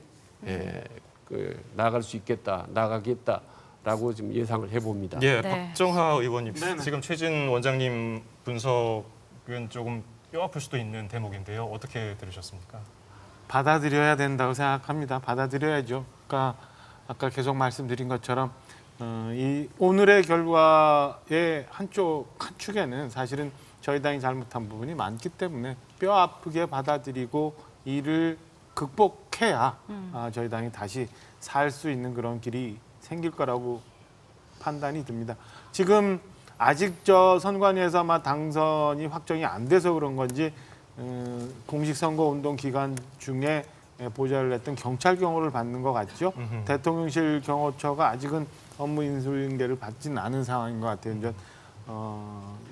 나아갈 수 있겠다, 나가겠다라고 지금 예상을 해봅니다. 예, 네. 박정하 의원님 지금 최진 원장님 분석은 조금 뼈아플 수도 있는 대목인데요. 어떻게 들으셨습니까? 받아들여야 된다고 생각합니다. 받아들여야죠. 그러니까 아까 계속 말씀드린 것처럼 이 오늘의 결과의 한 축에는 사실은 저희 당이 잘못한 부분이 많기 때문에 뼈 아프게 받아들이고 이를 극복해야 저희 당이 다시 살 수 있는 그런 길이 생길 거라고 판단이 듭니다. 지금 아직 저 선관위에서만 당선이 확정이 안 돼서 그런 건지 공식 선거 운동 기간 중에 보좌를 했던 경찰 경호를 받는 것 같죠. 대통령실 경호처가 아직은 업무 인수인계를 받지는 않은 상황인 것 같아요. 이제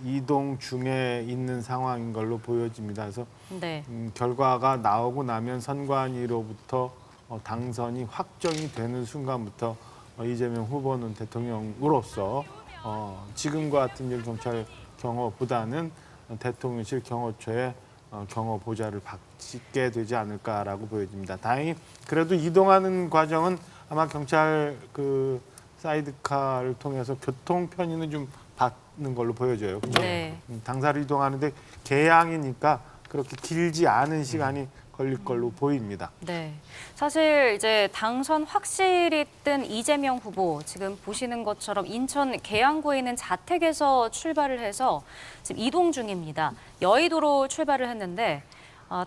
이동 중에 있는 상황인 걸로 보여집니다. 그래서 네. 결과가 나오고 나면 선관위로부터 당선이 확정이 되는 순간부터 이재명 후보는 대통령으로서 지금과 같은 경찰 경호보다는 대통령실 경호처의 경호 보좌를 받게 되지 않을까라고 보여집니다. 다행히 그래도 이동하는 과정은 아마 경찰 그 사이드카를 통해서 교통 편의는 좀 받는 걸로 보여져요. 그렇죠? 네. 당사를 이동하는데 개항이니까 그렇게 길지 않은 시간이 걸릴 걸로 보입니다. 네. 사실 이제 당선 확실히 뜬 이재명 후보 지금 보시는 것처럼 인천 계양구에 있는 자택에서 출발을 해서 지금 이동 중입니다. 여의도로 출발을 했는데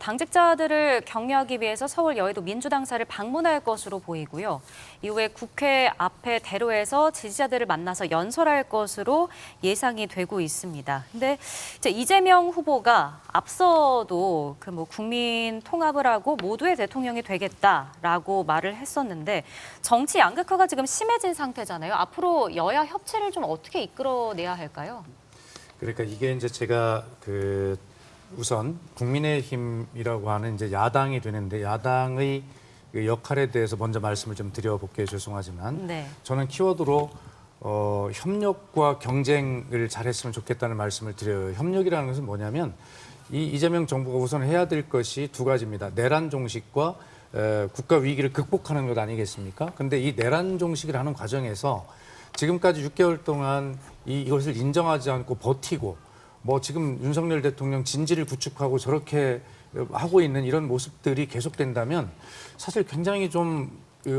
당직자들을 격려하기 위해서 서울 여의도 민주당사를 방문할 것으로 보이고요. 이후에 국회 앞에 대로에서 지지자들을 만나서 연설할 것으로 예상이 되고 있습니다. 근데 이제 이재명 후보가 앞서도 그 뭐 국민 통합을 하고 모두의 대통령이 되겠다라고 말을 했었는데 정치 양극화가 지금 심해진 상태잖아요. 앞으로 여야 협치를 좀 어떻게 이끌어내야 할까요? 그러니까 이게 이제 제가 그 우선 국민의힘이라고 하는 이제 야당이 되는데 야당의 그 역할에 대해서 먼저 말씀을 좀 드려볼게요. 죄송하지만 네. 저는 키워드로 협력과 경쟁을 잘했으면 좋겠다는 말씀을 드려요. 협력이라는 것은 뭐냐면 이재명 정부가 우선 해야 될 것이 두 가지입니다. 내란 종식과 국가 위기를 극복하는 것 아니겠습니까? 근데 이 내란 종식을 하는 과정에서 지금까지 6개월 동안 이것을 인정하지 않고 버티고 뭐 지금 윤석열 대통령 진지를 구축하고 저렇게 하고 있는 이런 모습들이 계속된다면 사실 굉장히 좀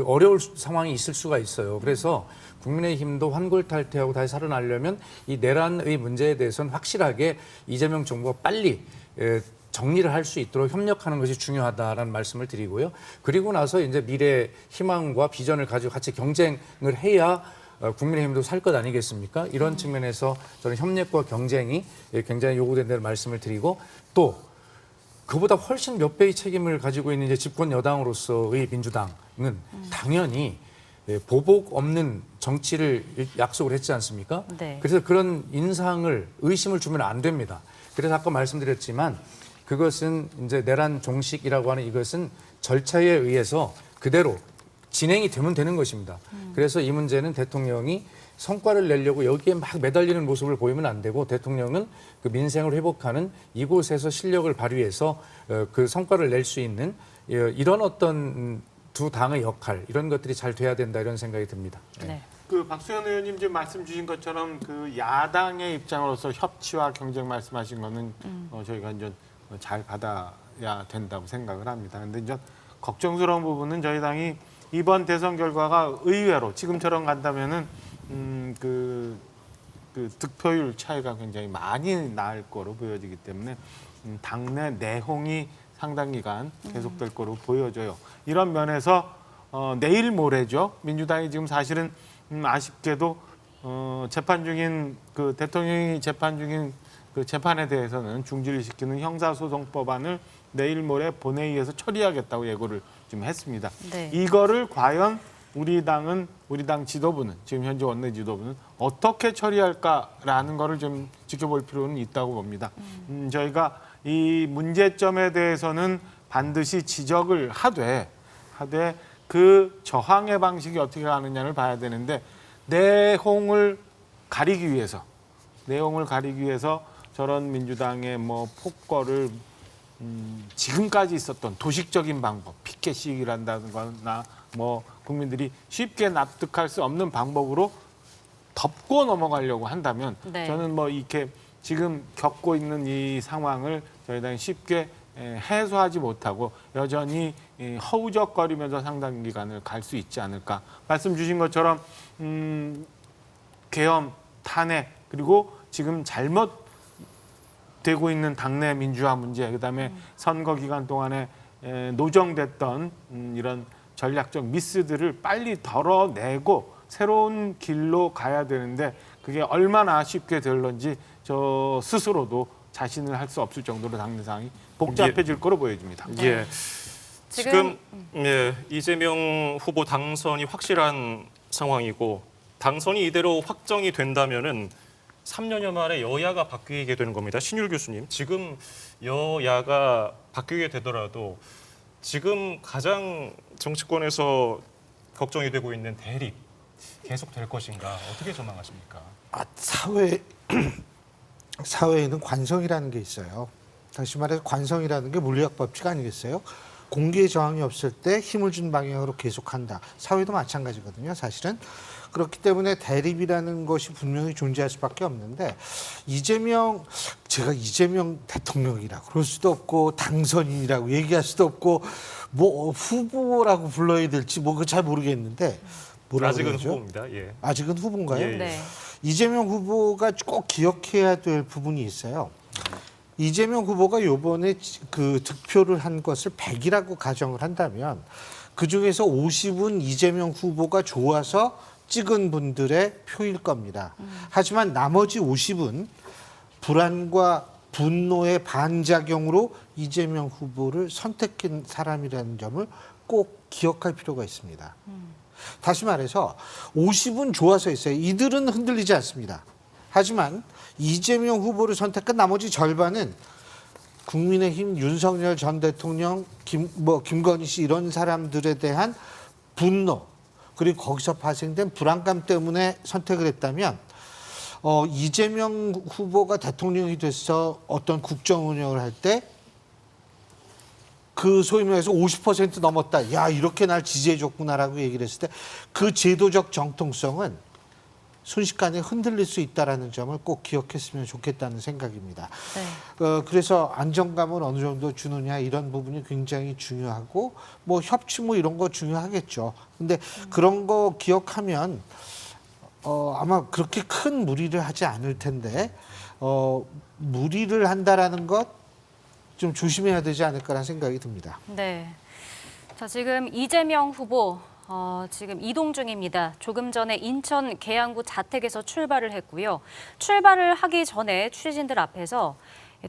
어려울 상황이 있을 수가 있어요. 그래서 국민의힘도 환골탈태하고 다시 살아나려면 이 내란의 문제에 대해서는 확실하게 이재명 정부가 빨리 정리를 할 수 있도록 협력하는 것이 중요하다라는 말씀을 드리고요. 그리고 나서 이제 미래 희망과 비전을 가지고 같이 경쟁을 해야 국민의힘도 살 것 아니겠습니까? 이런 측면에서 저는 협력과 경쟁이 굉장히 요구된다는 말씀을 드리고 또 그보다 훨씬 몇 배의 책임을 가지고 있는 이제 집권 여당으로서의 민주당은 당연히 보복 없는 정치를 약속을 했지 않습니까? 네. 그래서 그런 인상을 의심을 주면 안 됩니다. 그래서 아까 말씀드렸지만 그것은 이제 내란 종식이라고 하는 이것은 절차에 의해서 그대로 진행이 되면 되는 것입니다. 그래서 이 문제는 대통령이 성과를 내려고 여기에 막 매달리는 모습을 보이면 안 되고 대통령은 그 민생을 회복하는 이곳에서 실력을 발휘해서 그 성과를 낼 수 있는 이런 어떤 두 당의 역할 이런 것들이 잘 돼야 된다 이런 생각이 듭니다. 네. 그 박수현 의원님 지금 말씀 주신 것처럼 그 야당의 입장으로서 협치와 경쟁 말씀하신 거는 저희가 이제 잘 받아야 된다고 생각을 합니다. 그런데 이제 걱정스러운 부분은 저희 당이 이번 대선 결과가 의외로 지금처럼 간다면은 그 득표율 차이가 굉장히 많이 날 거로 보여지기 때문에 당내 내홍이 상당 기간 계속될 거로 보여져요. 이런 면에서 내일 모레죠. 민주당이 지금 사실은 아쉽게도 재판 중인 그 대통령이 재판 중인 그 재판에 대해서는 중지를 시키는 형사소송법안을 내일 모레 본회의에서 처리하겠다고 예고를 좀 했습니다. 네. 이거를 과연 우리 당 지도부는 지금 현재 원내 지도부는 어떻게 처리할까라는 거를 좀 지켜볼 필요는 있다고 봅니다. 저희가 이 문제점에 대해서는 반드시 지적을 하되 그 저항의 방식이 어떻게 가느냐를 봐야 되는데 내용을 가리기 위해서 저런 민주당의 뭐 폭거를 지금까지 있었던 도식적인 방법, 피켓 시위를 한다거나 뭐 국민들이 쉽게 납득할 수 없는 방법으로 덮고 넘어가려고 한다면 네. 저는 뭐 이렇게 지금 겪고 있는 이 상황을 저희 당이 쉽게 해소하지 못하고 여전히 허우적거리면서 상당 기간을 갈 수 있지 않을까. 말씀 주신 것처럼 계엄, 탄핵 그리고 지금 잘못되고 있는 당내 민주화 문제 그다음에 선거 기간 동안에 노정됐던 이런 전략적 미스들을 빨리 덜어내고 새로운 길로 가야 되는데 그게 얼마나 쉽게 될런지 저 스스로도 자신을 할 수 없을 정도로 당내 상황이 복잡해질 거로 보여집니다. 예. 지금 이재명 후보 당선이 확실한 상황이고 당선이 이대로 확정이 된다면은 3년여 만에 여야가 바뀌게 되는 겁니다. 신율 교수님, 지금 여야가 바뀌게 되더라도 지금 가장 정치권에서 걱정이 되고 있는 대립 계속 될 것인가 어떻게 전망하십니까? 사회에는 관성이라는 게 있어요. 다시 말해서 관성이라는 게 물리학 법칙 아니겠어요? 공기의 저항이 없을 때 힘을 준 방향으로 계속한다. 사회도 마찬가지거든요, 사실은. 그렇기 때문에 대립이라는 것이 분명히 존재할 수밖에 없는데 제가 이재명 대통령이라고 그럴 수도 없고 당선인이라고 얘기할 수도 없고 뭐 후보라고 불러야 될지 뭐 잘 모르겠는데 뭐라고 아직은 그러죠? 후보입니다. 예. 아직은 후보인가요? 예. 네. 이재명 후보가 꼭 기억해야 될 부분이 있어요. 이재명 후보가 요번에 그 득표를 한 것을 100이라고 가정을 한다면 그중에서 50은 이재명 후보가 좋아서 찍은 분들의 표일 겁니다. 하지만 나머지 50은 불안과 분노의 반작용으로 이재명 후보를 선택한 사람이라는 점을 꼭 기억할 필요가 있습니다. 다시 말해서 50은 좋아서 했어요. 이들은 흔들리지 않습니다. 하지만 이재명 후보를 선택한 나머지 절반은 국민의힘 윤석열 전 대통령, 김건희 씨 이런 사람들에 대한 분노 그리고 거기서 발생된 불안감 때문에 선택을 했다면 이재명 후보가 대통령이 돼서 어떤 국정 운영을 할 때 그 소위 말해서 50% 넘었다. 야, 이렇게 날 지지해줬구나라고 얘기를 했을 때 그 제도적 정통성은 순식간에 흔들릴 수 있다는 점을 꼭 기억했으면 좋겠다는 생각입니다. 네. 그래서 안정감을 어느 정도 주느냐 이런 부분이 굉장히 중요하고 뭐 협치 뭐 이런 거 중요하겠죠. 근데 그런 거 기억하면 아마 그렇게 큰 무리를 하지 않을 텐데 무리를 한다라는 것 좀 조심해야 되지 않을까라는 생각이 듭니다. 네. 자, 지금 이재명 후보 지금 이동 중입니다. 조금 전에 인천 계양구 자택에서 출발을 했고요. 출발을 하기 전에 취재진들 앞에서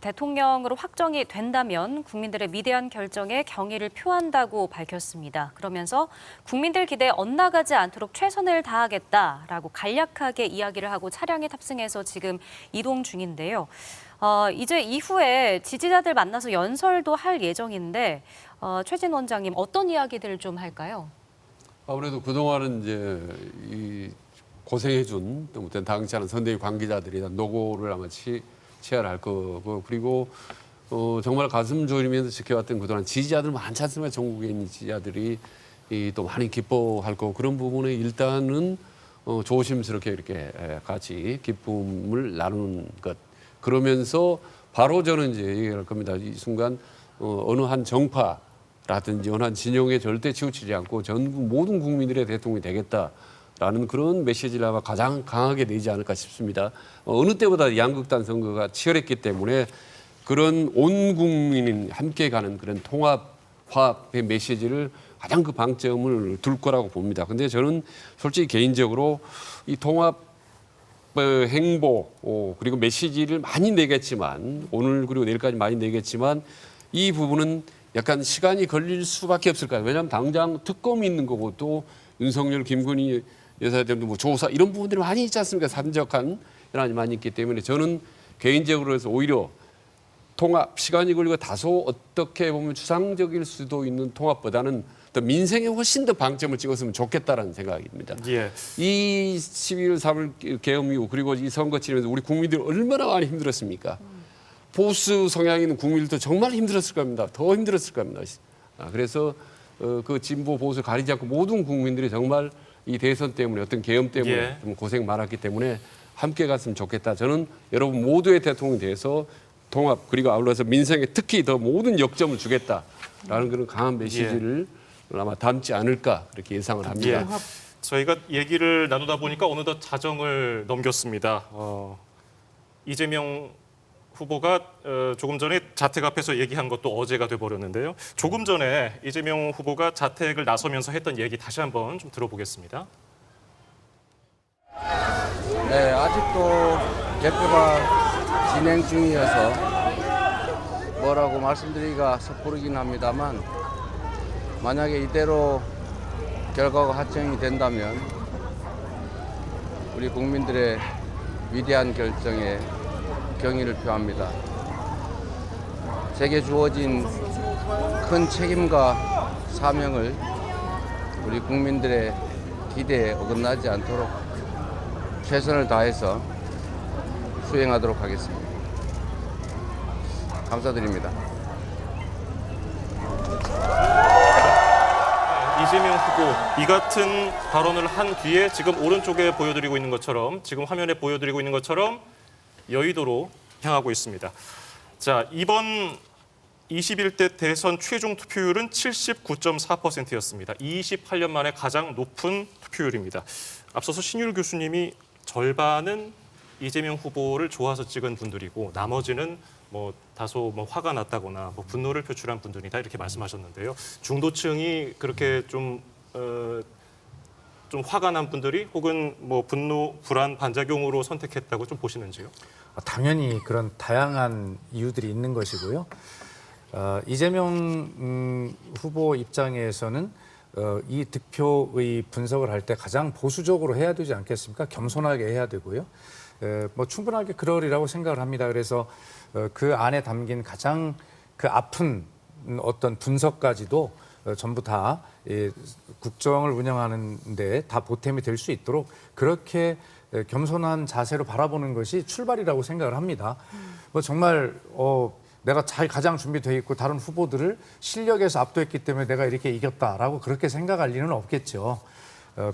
대통령으로 확정이 된다면 국민들의 위대한 결정에 경의를 표한다고 밝혔습니다. 그러면서 국민들 기대에 엇나가지 않도록 최선을 다하겠다라고 간략하게 이야기를 하고 차량에 탑승해서 지금 이동 중인데요. 이제 이후에 지지자들 만나서 연설도 할 예정인데 최진 원장님 어떤 이야기들을 좀 할까요? 아무래도 그동안은 이제 이 고생해준 또 당시하는 선대위 관계자들이 노고를 아마 치열할 거고 그리고 정말 가슴 졸이면서 지켜왔던 그동안 지지자들 많지 않습니까? 전국에 있는 지지자들이 또 많이 기뻐할 거고 그런 부분에 일단은 조심스럽게 이렇게 같이 기쁨을 나누는 것. 그러면서 바로 저는 이제 얘기할 겁니다. 이 순간 어느 한 정파라든지 어느 한 진영에 절대 치우치지 않고 전국 모든 국민들의 대통령이 되겠다라는 그런 메시지를 아마 가장 강하게 내지 않을까 싶습니다. 어느 때보다 양극단 선거가 치열했기 때문에 그런 온 국민이 함께 가는 그런 통합, 화합의 메시지를 가장 그 방점을 둘 거라고 봅니다. 근데 저는 솔직히 개인적으로 이 통합 행보 그리고 메시지를 많이 내겠지만 오늘 그리고 내일까지 많이 내겠지만 이 부분은 약간 시간이 걸릴 수밖에 없을 거예요. 왜냐하면 당장 특검이 있는 거고 또 윤석열, 김건희 여사들도 뭐 조사 이런 부분들이 많이 있지 않습니까? 산적한 현안이 많이 있기 때문에 저는 개인적으로 해서 오히려 통합 시간이 걸리고 다소 어떻게 보면 추상적일 수도 있는 통합보다는 또 민생에 훨씬 더 방점을 찍었으면 좋겠다라는 생각입니다. 예. 이 12월 3일 계엄 이후 그리고 이 선거 치르면서 우리 국민들이 얼마나 많이 힘들었습니까? 보수 성향 있는 국민들도 정말 힘들었을 겁니다. 더 힘들었을 겁니다. 그래서 그 진보 보수 가리지 않고 모든 국민들이 정말 이 대선 때문에 어떤 계엄 때문에 예. 좀 고생 많았기 때문에 함께 갔으면 좋겠다. 저는 여러분 모두의 대통령이 돼서 통합 그리고 아울러서 민생에 특히 더 모든 역점을 주겠다라는 그런 강한 메시지를 아마 담지 않을까 그렇게 예상을 합니다. 예. 저희가 얘기를 나누다 보니까 어느덧 자정을 넘겼습니다. 이재명 후보가 조금 전에 자택 앞에서 얘기한 것도 어제가 돼버렸는데요. 조금 전에 이재명 후보가 자택을 나서면서 했던 얘기 다시 한번 좀 들어보겠습니다. 네, 아직도 개표가 진행 중이어서 뭐라고 말씀드리기가 섣부르긴 합니다만 만약에 이대로 결과가 확정이 된다면 우리 국민들의 위대한 결정에 경의를 표합니다. 제게 주어진 큰 책임과 사명을 우리 국민들의 기대에 어긋나지 않도록 최선을 다해서 수행하도록 하겠습니다. 감사드립니다. 이재명 후보 이 같은 발언을 한 뒤에 지금 오른쪽에 보여드리고 있는 것처럼 지금 화면에 보여드리고 있는 것처럼 여의도로 향하고 있습니다. 자, 이번 21대 대선 최종 투표율은 79.4%였습니다. 28년 만에 가장 높은 투표율입니다. 앞서서 신율 교수님이 절반은 이재명 후보를 좋아서 찍은 분들이고 나머지는 뭐 다소 뭐 화가 났다거나 뭐 분노를 표출한 분들이다 이렇게 말씀하셨는데요. 중도층이 그렇게 좀 화가 난 분들이 혹은 뭐 분노, 불안, 반작용으로 선택했다고 좀 보시는지요? 당연히 그런 다양한 이유들이 있는 것이고요. 이재명 후보 입장에서는 이 득표의 분석을 할 때 가장 보수적으로 해야 되지 않겠습니까? 겸손하게 해야 되고요. 뭐 충분하게 그러리라고 생각을 합니다. 그래서 그 안에 담긴 가장 그 아픈 어떤 분석까지도 전부 다 국정을 운영하는데 다 보탬이 될 수 있도록 그렇게 겸손한 자세로 바라보는 것이 출발이라고 생각을 합니다. 뭐 정말 내가 잘 가장 준비돼 있고 다른 후보들을 실력에서 압도했기 때문에 내가 이렇게 이겼다라고 그렇게 생각할 리는 없겠죠.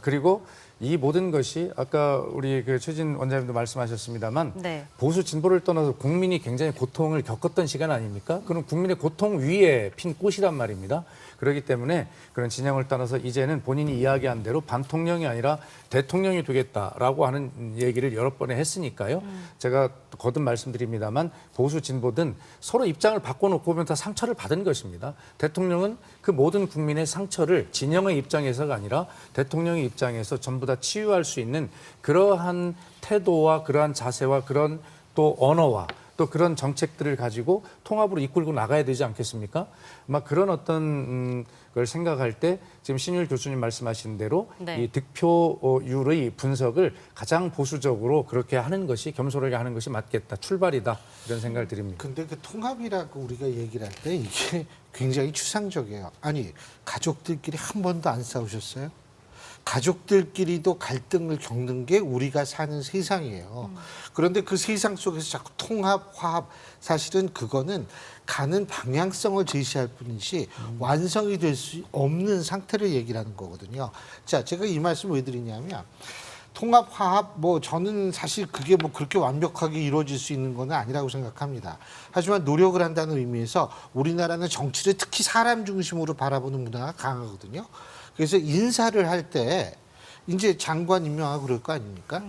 그리고 이 모든 것이 아까 우리 그 최진 원장님도 말씀하셨습니다만 네. 보수 진보를 떠나서 국민이 굉장히 고통을 겪었던 시간 아닙니까? 그럼 국민의 고통 위에 핀 꽃이란 말입니다. 그렇기 때문에 그런 진영을 떠나서 이제는 본인이 이야기한 대로 반통령이 아니라 대통령이 되겠다라고 하는 얘기를 여러 번에 했으니까요. 제가 거듭 말씀드립니다만 보수 진보든 서로 입장을 바꿔놓고 보면 다 상처를 받은 것입니다. 대통령은 그 모든 국민의 상처를 진영의 입장에서가 아니라 대통령의 입장에서 전부 다 치유할 수 있는 그러한 태도와 그러한 자세와 그런 또 언어와 또 그런 정책들을 가지고 통합으로 이끌고 나가야 되지 않겠습니까? 막 그런 어떤 걸 생각할 때 지금 신율 교수님 말씀하신 대로 네. 이 득표율의 분석을 가장 보수적으로 그렇게 하는 것이 겸손하게 하는 것이 맞겠다. 출발이다. 이런 생각을 드립니다. 근데 그 통합이라고 우리가 얘기를 할 때 이게 굉장히 추상적이에요. 아니, 가족들끼리 한 번도 안 싸우셨어요? 가족들끼리도 갈등을 겪는 게 우리가 사는 세상이에요. 그런데 그 세상 속에서 자꾸 통합, 화합, 사실은 그거는 가는 방향성을 제시할 뿐이지 완성이 될 수 없는 상태를 얘기를 하는 거거든요. 자, 제가 이 말씀을 왜 드리냐면 통합, 화합, 뭐 저는 사실 그게 뭐 그렇게 완벽하게 이루어질 수 있는 건 아니라고 생각합니다. 하지만 노력을 한다는 의미에서 우리나라는 정치를 특히 사람 중심으로 바라보는 문화가 강하거든요. 그래서 인사를 할 때 이제 장관 임명하고 그럴 거 아닙니까?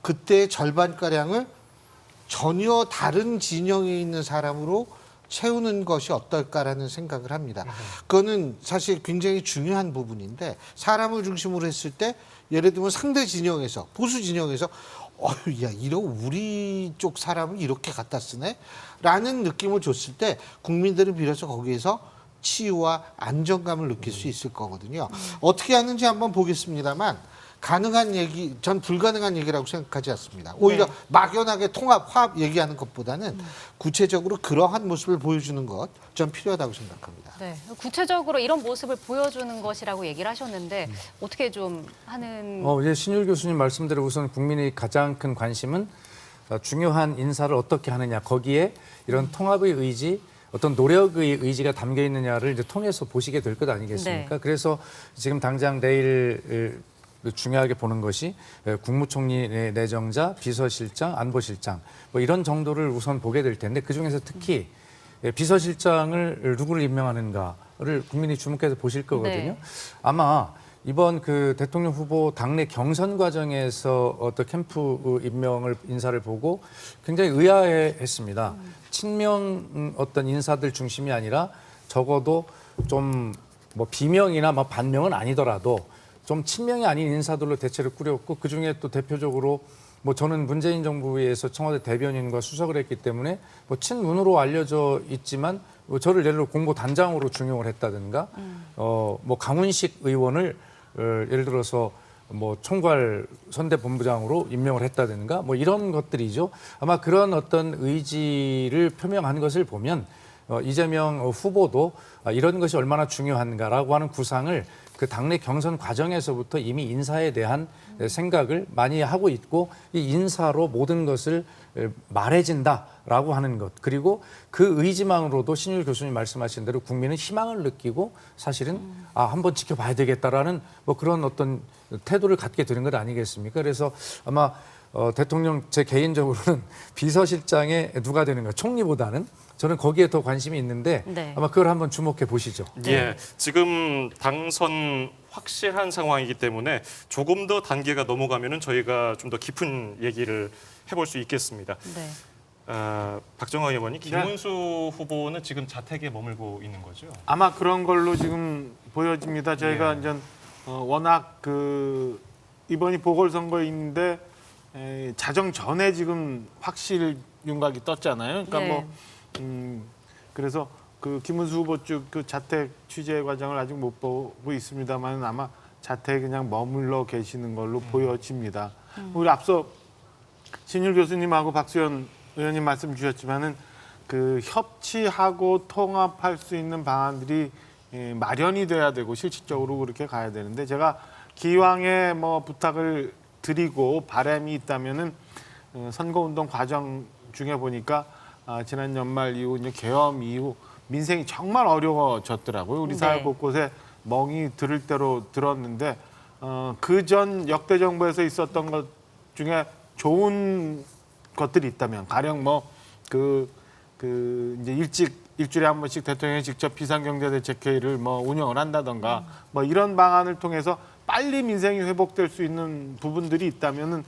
그때 절반가량을 전혀 다른 진영에 있는 사람으로 채우는 것이 어떨까라는 생각을 합니다. 그거는 사실 굉장히 중요한 부분인데 사람을 중심으로 했을 때 예를 들면 상대 진영에서 보수 진영에서 야, 이러고 우리 쪽 사람을 이렇게 갖다 쓰네? 라는 느낌을 줬을 때 국민들은 비로소 거기에서 치유와 안정감을 느낄 수 있을 거거든요. 어떻게 하는지 한번 보겠습니다만 가능한 얘기, 전 불가능한 얘기라고 생각하지 않습니다. 오히려 네. 막연하게 통합, 화합 얘기하는 것보다는 구체적으로 그러한 모습을 보여주는 것, 전 필요하다고 생각합니다. 네, 구체적으로 이런 모습을 보여주는 것이라고 얘기를 하셨는데 어떻게 좀 하는 이제 신율 교수님 말씀대로 우선 국민의 가장 큰 관심은 중요한 인사를 어떻게 하느냐. 거기에 이런 통합의 의지, 어떤 노력의 의지가 담겨 있느냐를 이제 통해서 보시게 될 것 아니겠습니까? 네. 그래서 지금 당장 내일 중요하게 보는 것이 국무총리 내정자, 비서실장, 안보실장 뭐 이런 정도를 우선 보게 될 텐데 그중에서 특히 비서실장을 누구를 임명하는가를 국민이 주목해서 보실 거거든요. 네. 아마 이번 그 대통령 후보 당내 경선 과정에서 어떤 캠프 임명을 인사를 보고 굉장히 의아해했습니다. 친명 어떤 인사들 중심이 아니라 적어도 좀 뭐 비명이나 뭐 반명은 아니더라도 좀 친명이 아닌 인사들로 대체를 꾸렸고 그 중에 또 대표적으로 뭐 저는 문재인 정부에서 청와대 대변인과 수석을 했기 때문에 뭐 친문으로 알려져 있지만 뭐 저를 예를 들어 공보 단장으로 중용을 했다든가 뭐 강훈식 의원을 예를 들어서 뭐 총괄 선대본부장으로 임명을 했다든가 뭐 이런 것들이죠. 아마 그런 어떤 의지를 표명한 것을 보면 이재명 후보도 이런 것이 얼마나 중요한가라고 하는 구상을 그 당내 경선 과정에서부터 이미 인사에 대한 생각을 많이 하고 있고 이 인사로 모든 것을 말해진다라고 하는 것 그리고 그 의지만으로도 신율 교수님 말씀하신 대로 국민은 희망을 느끼고 사실은 한번 지켜봐야 되겠다라는 뭐 그런 어떤 태도를 갖게 되는 것 아니겠습니까? 그래서 아마 대통령 제 개인적으로는 비서실장에 누가 되는가 총리보다는 저는 거기에 더 관심이 있는데 네. 아마 그걸 한번 주목해 보시죠. 예, 지금 당선 확실한 상황이기 때문에 조금 더 단계가 넘어가면은 저희가 좀 더 깊은 얘기를 해볼 수 있겠습니다. 네. 박정화 의원이 김문수 후보는 지금 자택에 머물고 있는 거죠? 아마 그런 걸로 지금 보여집니다. 저희가 이제 워낙 그 이번이 보궐선거인데 자정 전에 지금 확실 윤곽이 떴잖아요. 그러니까 네. 뭐 그래서 그 김문수 후보 쪽 그 자택 취재 과정을 아직 못 보고 있습니다만 아마 자택에 그냥 머물러 계시는 걸로 보여집니다. 우리 앞서 신율 교수님하고 박수현 의원님 말씀 주셨지만은 그 협치하고 통합할 수 있는 방안들이 마련이 돼야 되고 실질적으로 그렇게 가야 되는데 제가 기왕에 뭐 부탁을 드리고 바람이 있다면은 선거운동 과정 중에 보니까 지난 연말 이후 이제 계엄 이후 민생이 정말 어려워졌더라고요. 우리 사회 네. 곳곳에 멍이 들을 대로 들었는데 그전 역대 정부에서 있었던 것 중에 좋은 것들이 있다면 가령 뭐 이제 일주일에 한 번씩 대통령이 직접 비상경제대책회의를 뭐 운영을 한다던가 뭐 이런 방안을 통해서 빨리 민생이 회복될 수 있는 부분들이 있다면은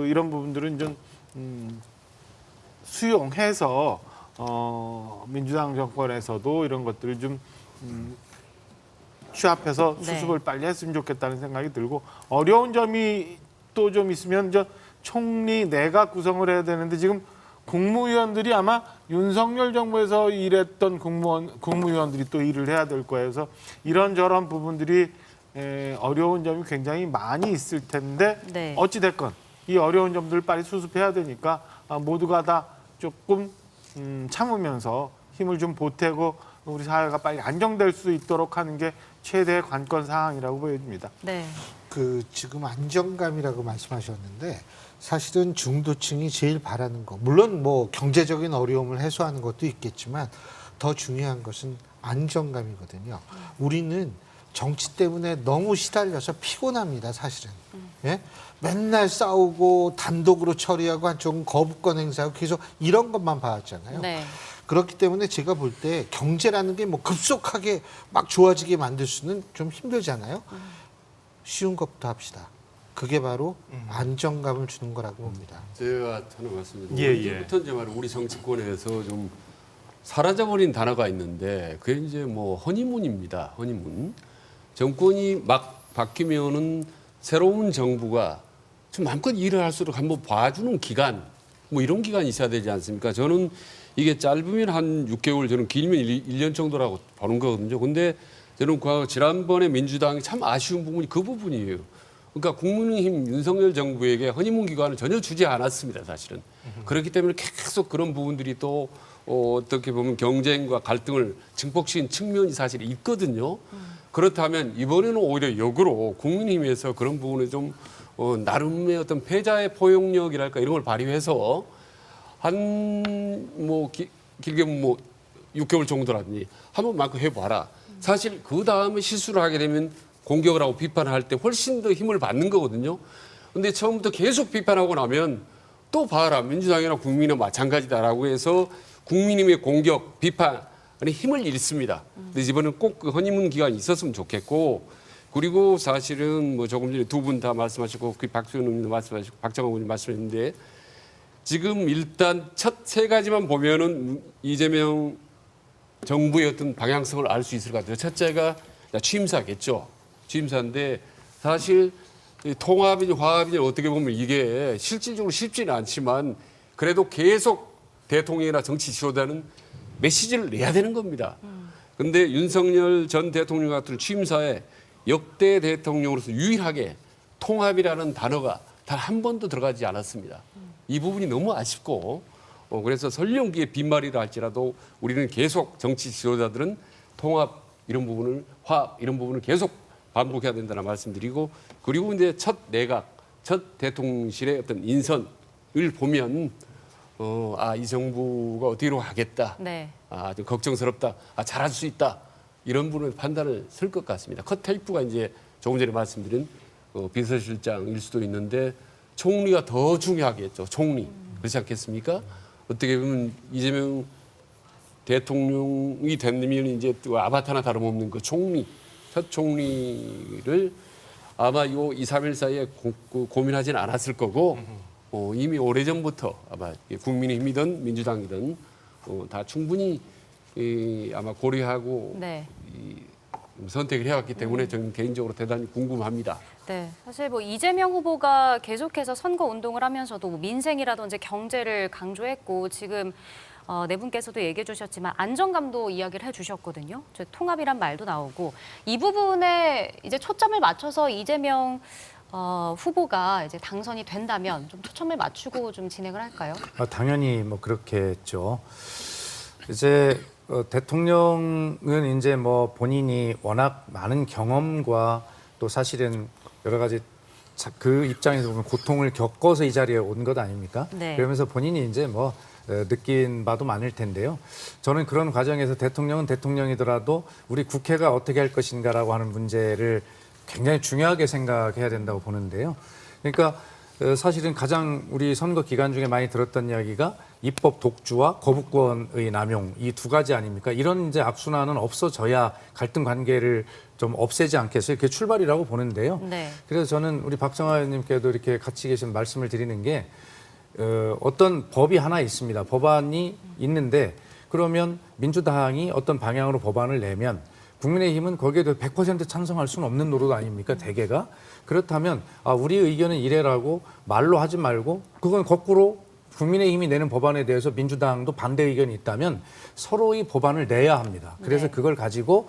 이런 부분들은 좀 수용해서 민주당 정권에서도 이런 것들을 좀 취합해서 네. 수습을 빨리 했으면 좋겠다는 생각이 들고 어려운 점이 또 좀 있으면 총리 내각 구성을 해야 되는데 지금 국무위원들이 아마 윤석열 정부에서 일했던 국무위원들이 또 일을 해야 될 거예요. 그래서 이런저런 부분들이 어려운 점이 굉장히 많이 있을 텐데 네. 어찌 됐건 이 어려운 점들을 빨리 수습해야 되니까 모두가 다 조금 참으면서 힘을 좀 보태고 우리 사회가 빨리 안정될 수 있도록 하는 게 최대의 관건 사항이라고 보여집니다. 네. 지금 안정감이라고 말씀하셨는데 사실은 중도층이 제일 바라는 거, 물론 뭐 경제적인 어려움을 해소하는 것도 있겠지만 더 중요한 것은 안정감이거든요. 우리는 정치 때문에 너무 시달려서 피곤합니다, 사실은. 예? 맨날 싸우고 단독으로 처리하고 한쪽은 거부권 행사하고 계속 이런 것만 봐왔잖아요. 네. 그렇기 때문에 제가 볼 때 경제라는 게 뭐 급속하게 막 좋아지게 만들 수는 좀 힘들잖아요. 쉬운 것부터 합시다. 그게 바로 안정감을 주는 거라고 봅니다. 제가 하나 말씀드리면 예, 예. 언제부터 이제 말이야 우리 정치권에서 좀 사라져버린 단어가 있는데 그게 이제 뭐 허니문입니다. 허니문. 정권이 막 바뀌면은 새로운 정부가 좀 마음껏 일을 할수록 한번 봐주는 기간, 뭐 이런 기간이 있어야 되지 않습니까? 저는 이게 짧으면 한 6개월, 저는 길면 1년 정도라고 보는 거거든요. 근데 저는 지난번에 민주당이 참 아쉬운 부분이 그 부분이에요. 그러니까 국민의힘 윤석열 정부에게 허니문 기간을 전혀 주지 않았습니다, 사실은. 그렇기 때문에 계속 그런 부분들이 또 어떻게 보면 경쟁과 갈등을 증폭시킨 측면이 사실 있거든요. 그렇다면 이번에는 오히려 역으로 국민의힘에서 그런 부분에 좀 나름의 어떤 패자의 포용력이랄까 이런 걸 발휘해서 길게 뭐 6개월 정도라든지 한번 막 해봐라. 사실 그 다음에 실수를 하게 되면 공격을 하고 비판할 때 훨씬 더 힘을 받는 거거든요. 근데 처음부터 계속 비판하고 나면 또 봐라. 민주당이나 국민은 마찬가지다라고 해서 국민의힘의 공격, 비판에 힘을 잃습니다. 근데 이번에는 꼭 그 허니문 기간이 있었으면 좋겠고 그리고 사실은 뭐 조금 전에 두 분 다 말씀하셨고 박수현 의원님도 말씀하셨고 박정원 의원님 말씀하셨는데 지금 일단 첫 세 가지만 보면은 이재명 정부의 어떤 방향성을 알 수 있을 것 같아요. 첫째가 취임사겠죠. 취임사인데 사실 통합이니 화합이니 어떻게 보면 이게 실질적으로 쉽지는 않지만 그래도 계속 대통령이나 정치 지도자는 메시지를 내야 되는 겁니다. 그런데 윤석열 전 대통령 같은 취임사에 역대 대통령으로서 유일하게 통합이라는 단어가 단 한 번도 들어가지 않았습니다. 이 부분이 너무 아쉽고 그래서 설령기의 빈말이라 할지라도 우리는 계속 정치 지도자들은 통합 이런 부분을 화합 이런 부분을 계속 반복해야 된다는 말씀드리고 그리고 이제 첫 내각 첫 대통령실의 어떤 인선을 보면 이 정부가 어디로 가겠다. 네. 좀 걱정스럽다. 잘할 수 있다. 이런 부분의 판단을 쓸 것 같습니다. 컷 테이프가 이제 조금 전에 말씀드린 비서실장일 수도 있는데 총리가 더 중요하겠죠. 총리. 그렇지 않겠습니까? 어떻게 보면 이재명 대통령이 되면 이제 또 아바타나 다름없는 그 총리, 첫 총리를 아마 요 2, 3일 사이에 고민하지는 않았을 거고 이미 오래전부터 아마 국민의힘이든 민주당이든 다 충분히 아마 고려하고 네. 선택을 해왔기 때문에 저는 개인적으로 대단히 궁금합니다. 네, 사실 뭐 이재명 후보가 계속해서 선거 운동을 하면서도 뭐 민생이라든지 경제를 강조했고 지금 네 분께서도 얘기해 주셨지만 안정감도 이야기를 해주셨거든요. 통합이란 말도 나오고 이 부분에 이제 초점을 맞춰서 이재명 후보가 이제 당선이 된다면 좀 초점을 맞추고 좀 진행을 할까요? 당연히 뭐 그렇겠죠. 이제 대통령은 이제 뭐 본인이 워낙 많은 경험과 또 사실은 여러 가지 그 입장에서 보면 고통을 겪어서 이 자리에 온 것 아닙니까? 네. 그러면서 본인이 이제 뭐 느낀 바도 많을 텐데요. 저는 그런 과정에서 대통령은 대통령이더라도 우리 국회가 어떻게 할 것인가라고 하는 문제를 굉장히 중요하게 생각해야 된다고 보는데요. 그러니까 사실은 가장 우리 선거 기간 중에 많이 들었던 이야기가 입법 독주와 거부권의 남용 이 두 가지 아닙니까? 이런 이제 악순환은 없어져야 갈등 관계를 좀 없애지 않겠어요? 그게 출발이라고 보는데요. 네. 그래서 저는 우리 박정아 의원님께도 이렇게 같이 계신 말씀을 드리는 게 어떤 법이 하나 있습니다. 법안이 있는데 그러면 민주당이 어떤 방향으로 법안을 내면 국민의힘은 거기에 대해 100% 찬성할 수는 없는 노릇 아닙니까? 대개가. 그렇다면 우리 의견은 이래라고 말로 하지 말고 그건 거꾸로 국민의힘이 내는 법안에 대해서 민주당도 반대 의견이 있다면 서로의 법안을 내야 합니다. 그래서 네. 그걸 가지고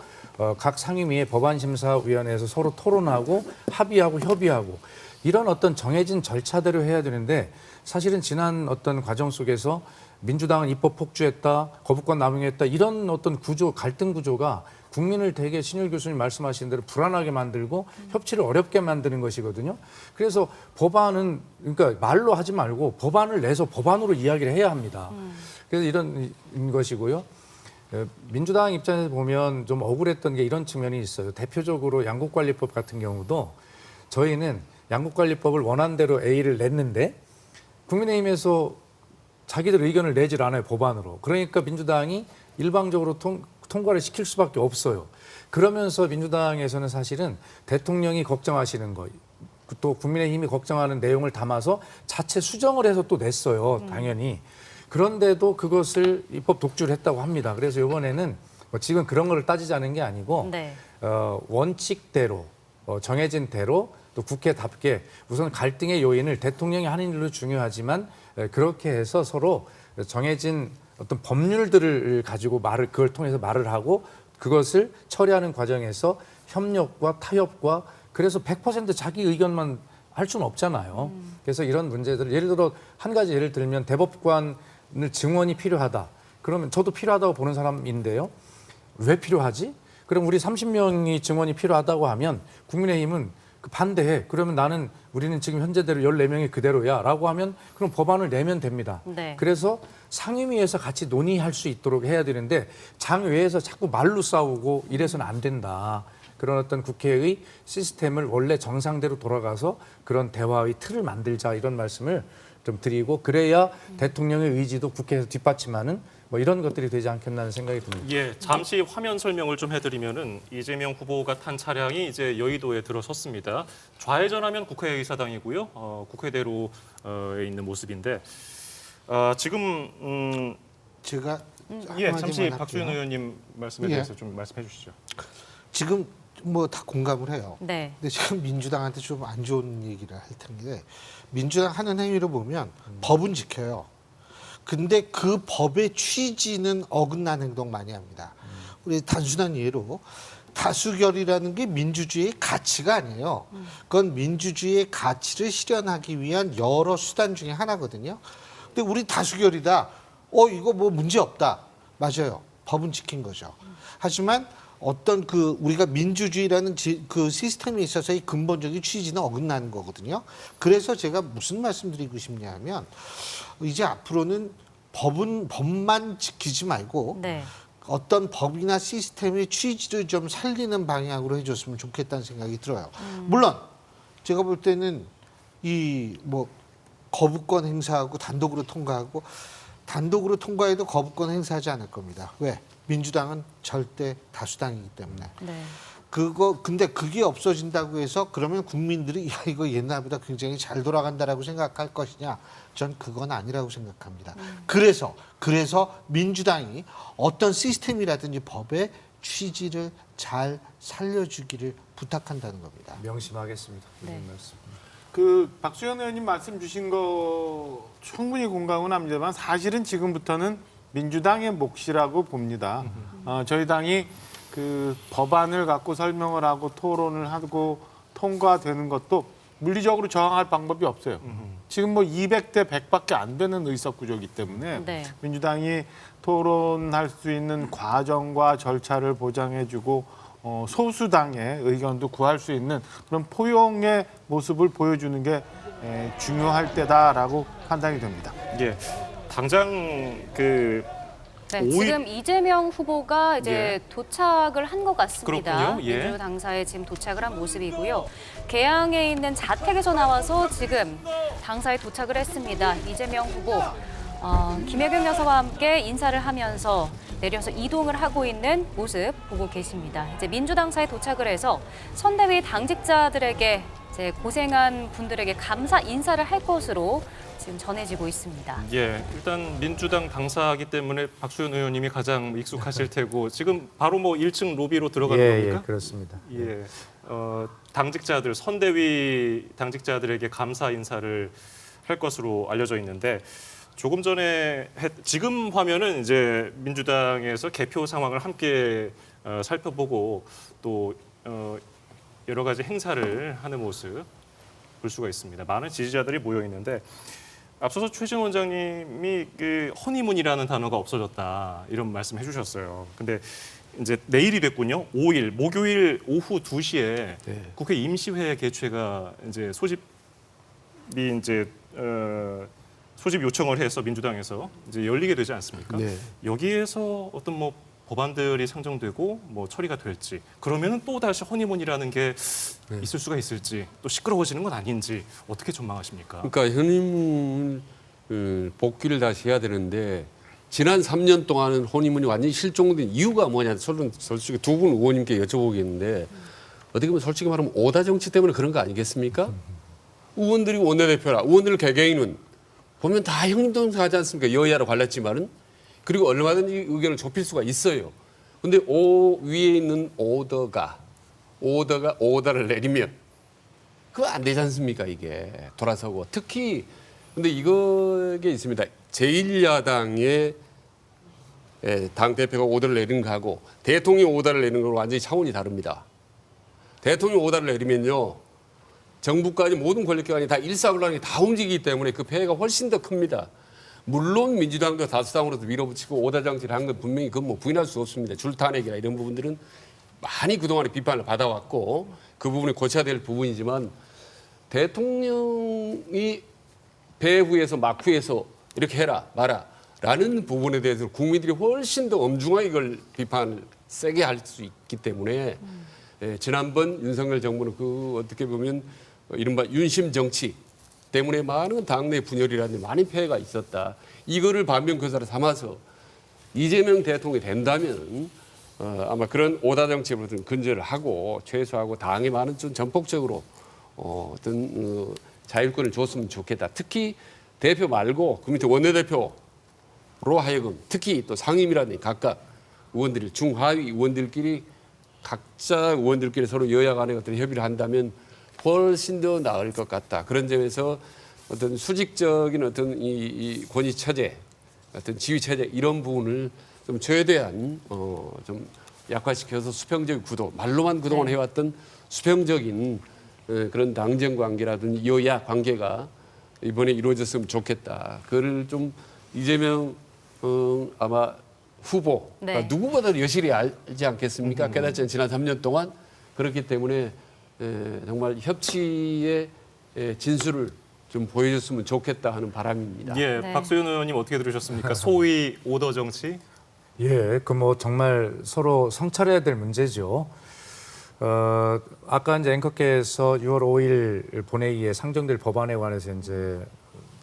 각 상임위의 법안심사위원회에서 서로 토론하고 합의하고 협의하고 이런 어떤 정해진 절차대로 해야 되는데 사실은 지난 어떤 과정 속에서 민주당은 입법 폭주했다, 거부권 남용했다 이런 어떤 구조, 갈등 구조가 국민을 되게 신율 교수님 말씀하신 대로 불안하게 만들고 협치를 어렵게 만드는 것이거든요. 그래서 법안은 그러니까 말로 하지 말고 법안을 내서 법안으로 이야기를 해야 합니다. 그래서 이런 것이고요. 민주당 입장에서 보면 좀 억울했던 게 이런 측면이 있어요. 대표적으로 양국관리법 같은 경우도 저희는 양국관리법을 원안대로 A를 냈는데 국민의힘에서 자기들 의견을 내질 않아요, 법안으로. 그러니까 민주당이 일방적으로 통과를 시킬 수밖에 없어요. 그러면서 민주당에서는 사실은 대통령이 걱정하시는 거, 또 국민의힘이 걱정하는 내용을 담아서 자체 수정을 해서 또 냈어요, 당연히. 그런데도 그것을 입법 독주를 했다고 합니다. 그래서 이번에는 지금 그런 거를 따지자는 게 아니고 네. 원칙대로 정해진 대로 또 국회답게 우선 갈등의 요인을 대통령이 하는 일로 중요하지만 그렇게 해서 서로 정해진 어떤 법률들을 가지고 그걸 통해서 말을 하고 그것을 처리하는 과정에서 협력과 타협과 그래서 100% 자기 의견만 할 수는 없잖아요. 그래서 이런 문제들 예를 들어 한 가지 예를 들면 대법관을 증언이 필요하다. 그러면 저도 필요하다고 보는 사람인데요. 왜 필요하지? 그럼 우리 30명이 증언이 필요하다고 하면 국민의힘은 반대해. 그러면 우리는 지금 현재대로 14명이 그대로야 라고 하면 그럼 법안을 내면 됩니다. 네. 그래서 상임위에서 같이 논의할 수 있도록 해야 되는데 장외에서 자꾸 말로 싸우고 이래서는 안 된다. 그런 어떤 국회의 시스템을 원래 정상대로 돌아가서 그런 대화의 틀을 만들자 이런 말씀을 좀 드리고 그래야 대통령의 의지도 국회에서 뒷받침하는 뭐 이런 것들이 되지 않겠나 하는 생각이 듭니다. 예, 잠시 화면 설명을 좀 해드리면은 이재명 후보가 탄 차량이 이제 여의도에 들어섰습니다. 좌회전하면 국회의사당이고요. 국회대로에 있는 모습인데 지금 제가 예, 잠시 한마디만 박수현 할게요. 의원님 말씀에 예. 대해서 좀 말씀해 주시죠. 지금 뭐 다 공감을 해요. 네. 근데 지금 민주당한테 좀 안 좋은 얘기를 할 텐데 민주당 하는 행위를 보면 법은 지켜요. 근데 그 법의 취지는 어긋난 행동 많이 합니다. 우리 단순한 예로 다수결이라는 게 민주주의의 가치가 아니에요. 그건 민주주의의 가치를 실현하기 위한 여러 수단 중에 하나거든요. 근데 우리 다수결이다. 이거 뭐 문제 없다. 맞아요. 법은 지킨 거죠. 하지만 어떤 우리가 민주주의라는 그 시스템에 있어서의 근본적인 취지는 어긋나는 거거든요. 그래서 제가 무슨 말씀드리고 싶냐 하면 이제 앞으로는 법만 지키지 말고 네. 어떤 법이나 시스템의 취지를 좀 살리는 방향으로 해줬으면 좋겠다는 생각이 들어요. 물론 제가 볼 때는 거부권 행사하고 단독으로 통과해도 거부권 행사하지 않을 겁니다. 왜? 민주당은 절대 다수당이기 때문에. 네. 근데 그게 없어진다고 해서 그러면 국민들이 이거 옛날보다 굉장히 잘 돌아간다라고 생각할 것이냐? 전 그건 아니라고 생각합니다. 그래서 민주당이 어떤 시스템이라든지 법의 취지를 잘 살려주기를 부탁한다는 겁니다. 명심하겠습니다. 네. 이런 말씀. 박수현 의원님 말씀 주신 거 충분히 공감은 합니다만 사실은 지금부터는 민주당의 몫이라고 봅니다. 저희 당이 그 법안을 갖고 설명을 하고 토론을 하고 통과되는 것도 물리적으로 저항할 방법이 없어요. 지금 뭐 200대 100밖에 안 되는 의석 구조이기 때문에 네. 민주당이 토론할 수 있는 과정과 절차를 보장해주고 소수당의 의견도 구할 수 있는 그런 포용의 모습을 보여주는 게 중요할 때다라고 판단이 됩니다. 예, 당장 그 네, 오일- 지금 이재명 후보가 이제 예. 도착을 한 것 같습니다. 그렇군요. 예. 민주당사에 지금 도착을 한 모습이고요. 개항에 있는 자택에서 나와서 지금 당사에 도착을 했습니다. 이재명 후보, 김혜경 여사와 함께 인사를 하면서 내려서 이동을 하고 있는 모습 보고 계십니다. 이제 민주당사에 도착을 해서 선대위 당직자들에게 이제 고생한 분들에게 감사 인사를 할 것으로 지금 전해지고 있습니다. 예, 일단 민주당 당사이기 때문에 박수현 의원님이 가장 익숙하실 테고 지금 바로 뭐 1층 로비로 들어가는 예, 겁니까? 예, 그렇습니다. 예, 당직자들 선대위 당직자들에게 감사 인사를 할 것으로 알려져 있는데 조금 전에 지금 화면은 이제 민주당에서 개표 상황을 함께 살펴보고 또 여러 가지 행사를 하는 모습 볼 수가 있습니다. 많은 지지자들이 모여 있는데 앞서서 최진 원장님이 그 허니문이라는 단어가 없어졌다 이런 말씀 해주셨어요. 근데 이제 내일이 됐군요. 5일 목요일 오후 2시에 국회 임시회 개최가 이제 소집 요청을 해서 민주당에서 이제 열리게 되지 않습니까? 네. 여기에서 어떤 뭐 법안들이 상정되고 뭐 처리가 될지 그러면은 또 다시 허니문이라는 게 있을 수가 있을지 또 시끄러워지는 건 아닌지 어떻게 전망하십니까? 그러니까 현임 복귀를 다시 해야 되는데 지난 3년 동안은 혼인문이 완전히 실종된 이유가 뭐냐 솔직히 두 분 의원님께 여쭤보겠는데 어떻게 보면 솔직히 말하면 오다 정치 때문에 그런 거 아니겠습니까? 의원들이 원내대표라 의원들 개개인은 보면 다 형동하지 않습니까? 여야로 갈랐지만은 그리고 얼마든지 의견을 좁힐 수가 있어요. 근데 위에 있는 오더를 내리면 그거 안 되지 않습니까? 이게 돌아서고 특히 근데 이게 있습니다. 제1야당의 당 대표가 오더를 내리는 거하고 대통령이 오더를 내리는 거로 완전히 차원이 다릅니다. 대통령이 오더를 내리면요. 정부까지 모든 권력기관이 다 일사불란하게 다 움직이기 때문에 그 폐해가 훨씬 더 큽니다. 물론 민주당도 다수당으로도 밀어붙이고 오다 정치를 한 건 분명히 그건 뭐 부인할 수 없습니다. 줄탄핵이나 이런 부분들은 많이 그동안에 비판을 받아왔고 그 부분이 고쳐야 될 부분이지만 대통령이 배후에서 막후에서 이렇게 해라 마라 라는 부분에 대해서 국민들이 훨씬 더 엄중하게 이걸 비판을 세게 할 수 있기 때문에 지난번 윤석열 정부는 그 어떻게 보면 이른바 윤심 정치 때문에 많은 당내 분열이라든지 많은 폐해가 있었다. 이거를 반면교사로 삼아서 이재명 대통령이 된다면 아마 그런 오다 정치를 근절을 하고 최소화하고 당에 많은 좀 전폭적으로 어떤 자율권을 줬으면 좋겠다. 특히 대표 말고 그 밑에 원내대표로 하여금 특히 또 상임이라든지 각각 의원들이 중하위 의원들끼리 각자 의원들끼리 서로 여야 간의 어떤 협의를 한다면 훨씬 더 나을 것 같다. 그런 점에서 어떤 수직적인 어떤 이 권위 체제, 어떤 지위 체제 이런 부분을 좀 최대한 좀 약화시켜서 수평적 구도, 말로만 그동안 해왔던 수평적인 그런 당정 관계라든지 여야 관계가 이번에 이루어졌으면 좋겠다. 그걸 좀 이재명 아마 후보 그러니까 누구보다도 여실히 알지 않겠습니까? 깨닫지 지난 3년 동안 그렇기 때문에 정말 협치의 진수를 좀 보여줬으면 좋겠다 하는 바람입니다. 예, 네. 박소연 의원님 어떻게 들으셨습니까? 소위 오더 정치? 예, 그 뭐 정말 서로 성찰해야 될 문제죠. 아까 이제 앵커께서 6월 5일 본회의에 상정될 법안에 관해서 이제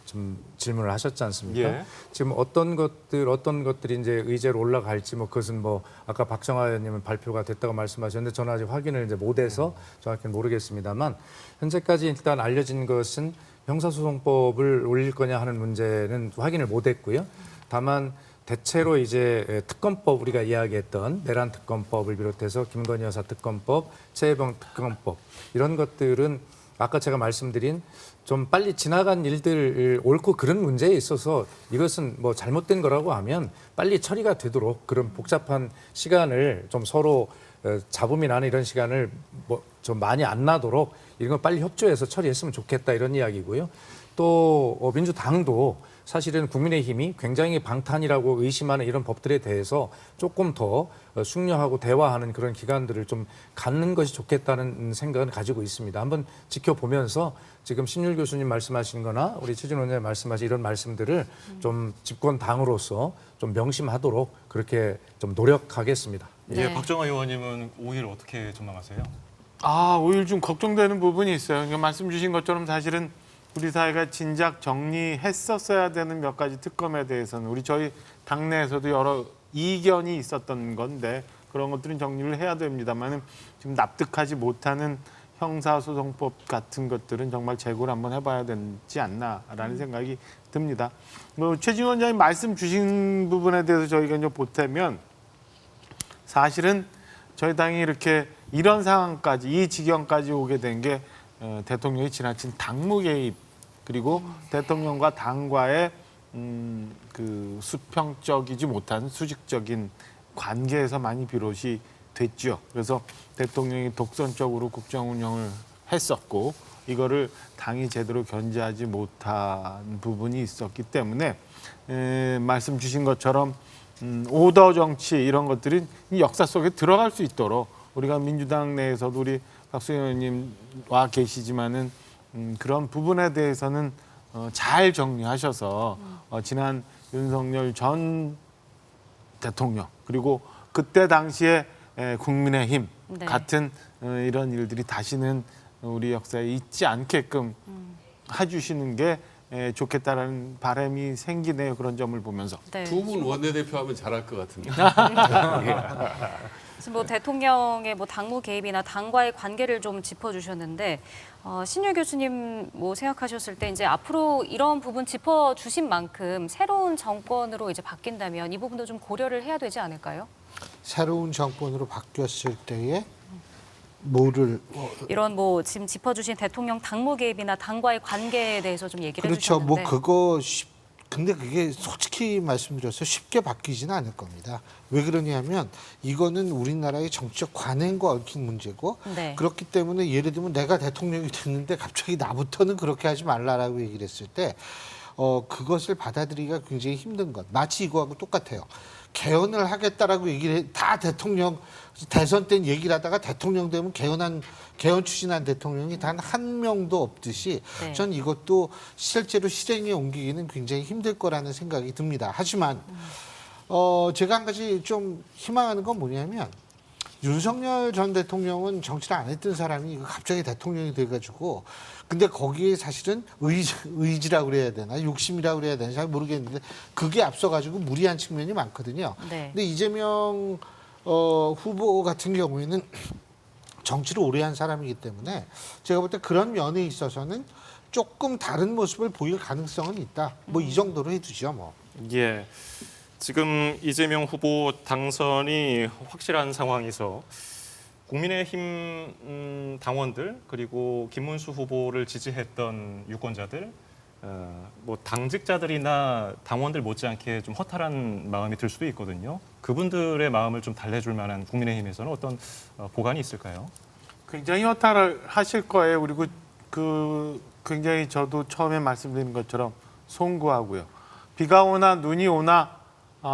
좀 질문을 하셨지 않습니까? 예. 지금 어떤 것들이 이제 의제로 올라갈지 뭐 그것은 뭐 아까 박정하 의원님은 발표가 됐다고 말씀하셨는데 저는 아직 확인을 이제 못해서 정확히 모르겠습니다만 현재까지 일단 알려진 것은 형사소송법을 올릴 거냐 하는 문제는 확인을 못했고요. 다만 대체로 이제 특검법 우리가 이야기했던 내란 특검법을 비롯해서 김건희 여사 특검법, 최혜병 특검법 이런 것들은 아까 제가 말씀드린 좀 빨리 지나간 일들 옳고 그른 문제에 있어서 이것은 뭐 잘못된 거라고 하면 빨리 처리가 되도록 그런 복잡한 시간을 좀 서로 잡음이 나는 이런 시간을 뭐 좀 많이 안 나도록 이런 걸 빨리 협조해서 처리했으면 좋겠다 이런 이야기고요. 또 민주당도 사실은 국민의힘이 굉장히 방탄이라고 의심하는 이런 법들에 대해서 조금 더 숙려하고 대화하는 그런 기간들을 좀 갖는 것이 좋겠다는 생각은 가지고 있습니다. 한번 지켜보면서 지금 신율 교수님 말씀하신 거나 우리 최진원 원장님 말씀하신 이런 말씀들을 좀 집권 당으로서 좀 명심하도록 그렇게 좀 노력하겠습니다. 예, 네. 박정화 의원님은 5일 어떻게 전망하세요? 오히려 좀 걱정되는 부분이 있어요. 그러니까 말씀 주신 것처럼 사실은 우리 사회가 진작 정리했었어야 되는 몇 가지 특검에 대해서는 저희 당내에서도 여러 이견이 있었던 건데 그런 것들은 정리를 해야 됩니다만 지금 납득하지 못하는 형사소송법 같은 것들은 정말 재고를 한번 해봐야 되지 않나라는 생각이 듭니다. 최진원 원장님 말씀 주신 부분에 대해서 저희가 이제 보태면 사실은 저희 당이 이렇게 이런 상황까지 이 지경까지 오게 된 게 대통령이 지나친 당무 개입 그리고 대통령과 당과의 그 수평적이지 못한 수직적인 관계에서 많이 비롯이 됐죠. 그래서 대통령이 독선적으로 국정 운영을 했었고 이거를 당이 제대로 견제하지 못한 부분이 있었기 때문에 말씀 주신 것처럼 오더 정치 이런 것들이 이 역사 속에 들어갈 수 있도록 우리가 민주당 내에서도 우리 박수현 의원님 와 계시지만은 그런 부분에 대해서는 잘 정리하셔서 지난 윤석열 전 대통령 그리고 그때 당시에 국민의힘 네. 같은 이런 일들이 다시는 우리 역사에 있지 않게끔 해주시는 게 좋겠다라는 바람이 생기네요. 그런 점을 보면서. 네. 두 분 원내대표 하면 잘할 것 같은데. 지금 뭐 대통령의 뭐 당무 개입이나 당과의 관계를 좀 짚어주셨는데 신율 교수님 뭐 생각하셨을 때 이제 앞으로 이런 부분 짚어주신 만큼 새로운 정권으로 이제 바뀐다면 이 부분도 좀 고려를 해야 되지 않을까요? 새로운 정권으로 바뀌었을 때에 뭐를 이런 뭐 지금 짚어주신 대통령 당무 개입이나 당과의 관계에 대해서 좀 얘기를 그렇죠. 해주셨는데. 뭐 그거 근데 그게 솔직히 말씀드려서 쉽게 바뀌지는 않을 겁니다. 왜 그러냐면 이거는 우리나라의 정치적 관행과 얽힌 문제고 네. 그렇기 때문에 예를 들면 내가 대통령이 됐는데 갑자기 나부터는 그렇게 하지 말라라고 얘기를 했을 때 그것을 받아들이기가 굉장히 힘든 것. 마치 이거하고 똑같아요. 개헌을 하겠다라고 얘기를 다 대통령 대선 때 얘기를 하다가 대통령 되면 개헌 추진한 대통령이 단 한 명도 없듯이 네. 전 이것도 실제로 실행에 옮기기는 굉장히 힘들 거라는 생각이 듭니다. 하지만 제가 한 가지 좀 희망하는 건 뭐냐면 윤석열 전 대통령은 정치를 안 했던 사람이 갑자기 대통령이 돼가지고 근데 거기에 사실은 의지라고 그래야 되나 욕심이라고 그래야 되나 잘 모르겠는데 그게 앞서가지고 무리한 측면이 많거든요. 네. 근데 이재명 후보 같은 경우에는 정치를 오래 한 사람이기 때문에 제가 볼 때 그런 면에 있어서는 조금 다른 모습을 보일 가능성은 있다. 뭐 이 정도로 해두죠. 뭐. 예. 지금 이재명 후보 당선이 확실한 상황에서 국민의힘 당원들 그리고 김문수 후보를 지지했던 유권자들, 뭐 당직자들이나 당원들 못지않게 좀 허탈한 마음이 들 수도 있거든요. 그분들의 마음을 좀 달래줄 만한 국민의힘에서는 어떤 보관이 있을까요? 굉장히 허탈하실 거예요. 그리고 굉장히 저도 처음에 말씀드린 것처럼 송구하고요. 비가 오나 눈이 오나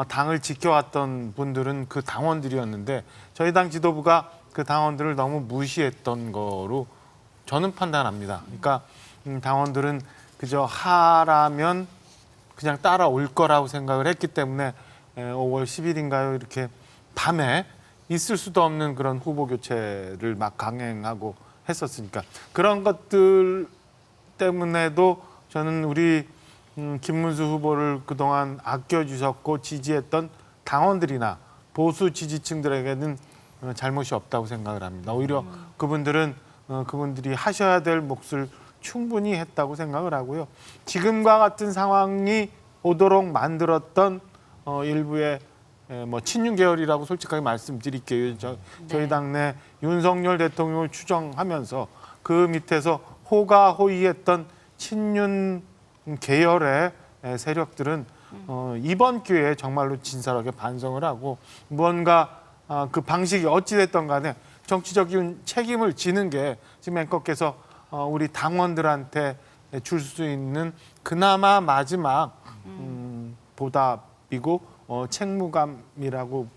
당을 지켜왔던 분들은 그 당원들이었는데 저희 당 지도부가 그 당원들을 너무 무시했던 거로 저는 판단합니다. 그러니까 당원들은 그저 하라면 그냥 따라올 거라고 생각을 했기 때문에 5월 10일인가요? 이렇게 밤에 있을 수도 없는 그런 후보 교체를 막 강행하고 했었으니까 그런 것들 때문에도 저는 우리 김문수 후보를 그동안 아껴주셨고 지지했던 당원들이나 보수 지지층들에게는 잘못이 없다고 생각을 합니다. 오히려 그분들이 하셔야 될 몫을 충분히 했다고 생각을 하고요. 지금과 같은 상황이 오도록 만들었던 일부의 뭐 친윤 계열이라고 솔직하게 말씀드릴게요. 저희 당내 윤석열 대통령을 추정하면서 그 밑에서 호가호위했던 친윤 계열의 세력들은 이번 기회에 정말로 진솔하게 반성을 하고 무언가 그 방식이 어찌됐든 간에 정치적인 책임을 지는 게 지금 앵커께서 우리 당원들한테 줄 수 있는 그나마 마지막 보답이고 책무감이라고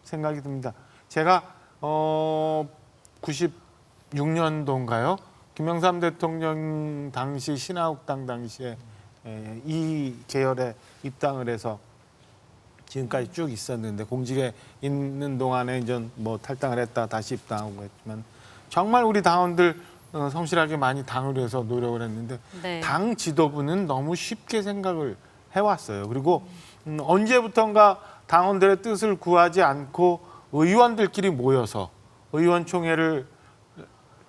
생각이 듭니다. 제가 96년도인가요? 김영삼 대통령 당시 신한국당 당시에 이 계열에 입당을 해서 지금까지 쭉 있었는데 공직에 있는 동안에 이제 뭐 탈당을 했다 다시 입당하고 했지만 정말 우리 당원들 성실하게 많이 당을 위해서 노력을 했는데 네. 당 지도부는 너무 쉽게 생각을 해왔어요. 그리고 언제부턴가 당원들의 뜻을 구하지 않고 의원들끼리 모여서 의원총회를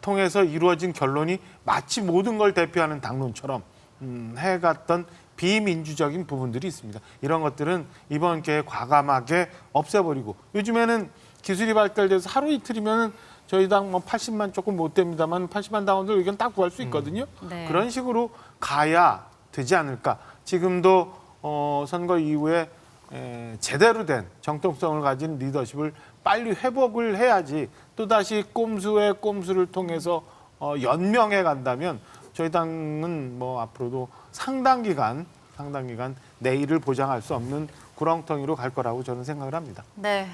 통해서 이루어진 결론이 마치 모든 걸 대표하는 당론처럼 해갔던 비민주적인 부분들이 있습니다. 이런 것들은 이번 기회에 과감하게 없애버리고 요즘에는 기술이 발달돼서 하루 이틀이면 저희 당 뭐 80만 조금 못 됩니다만 80만 당원들 의견 딱 구할 수 있거든요. 네. 그런 식으로 가야 되지 않을까. 지금도 선거 이후에 제대로 된 정통성을 가진 리더십을 빨리 회복을 해야지 또다시 꼼수의 꼼수를 통해서 연명해 간다면 저희 당은 뭐 앞으로도 상당 기간 내일을 보장할 수 없는 구렁텅이로 갈 거라고 저는 생각을 합니다. 네.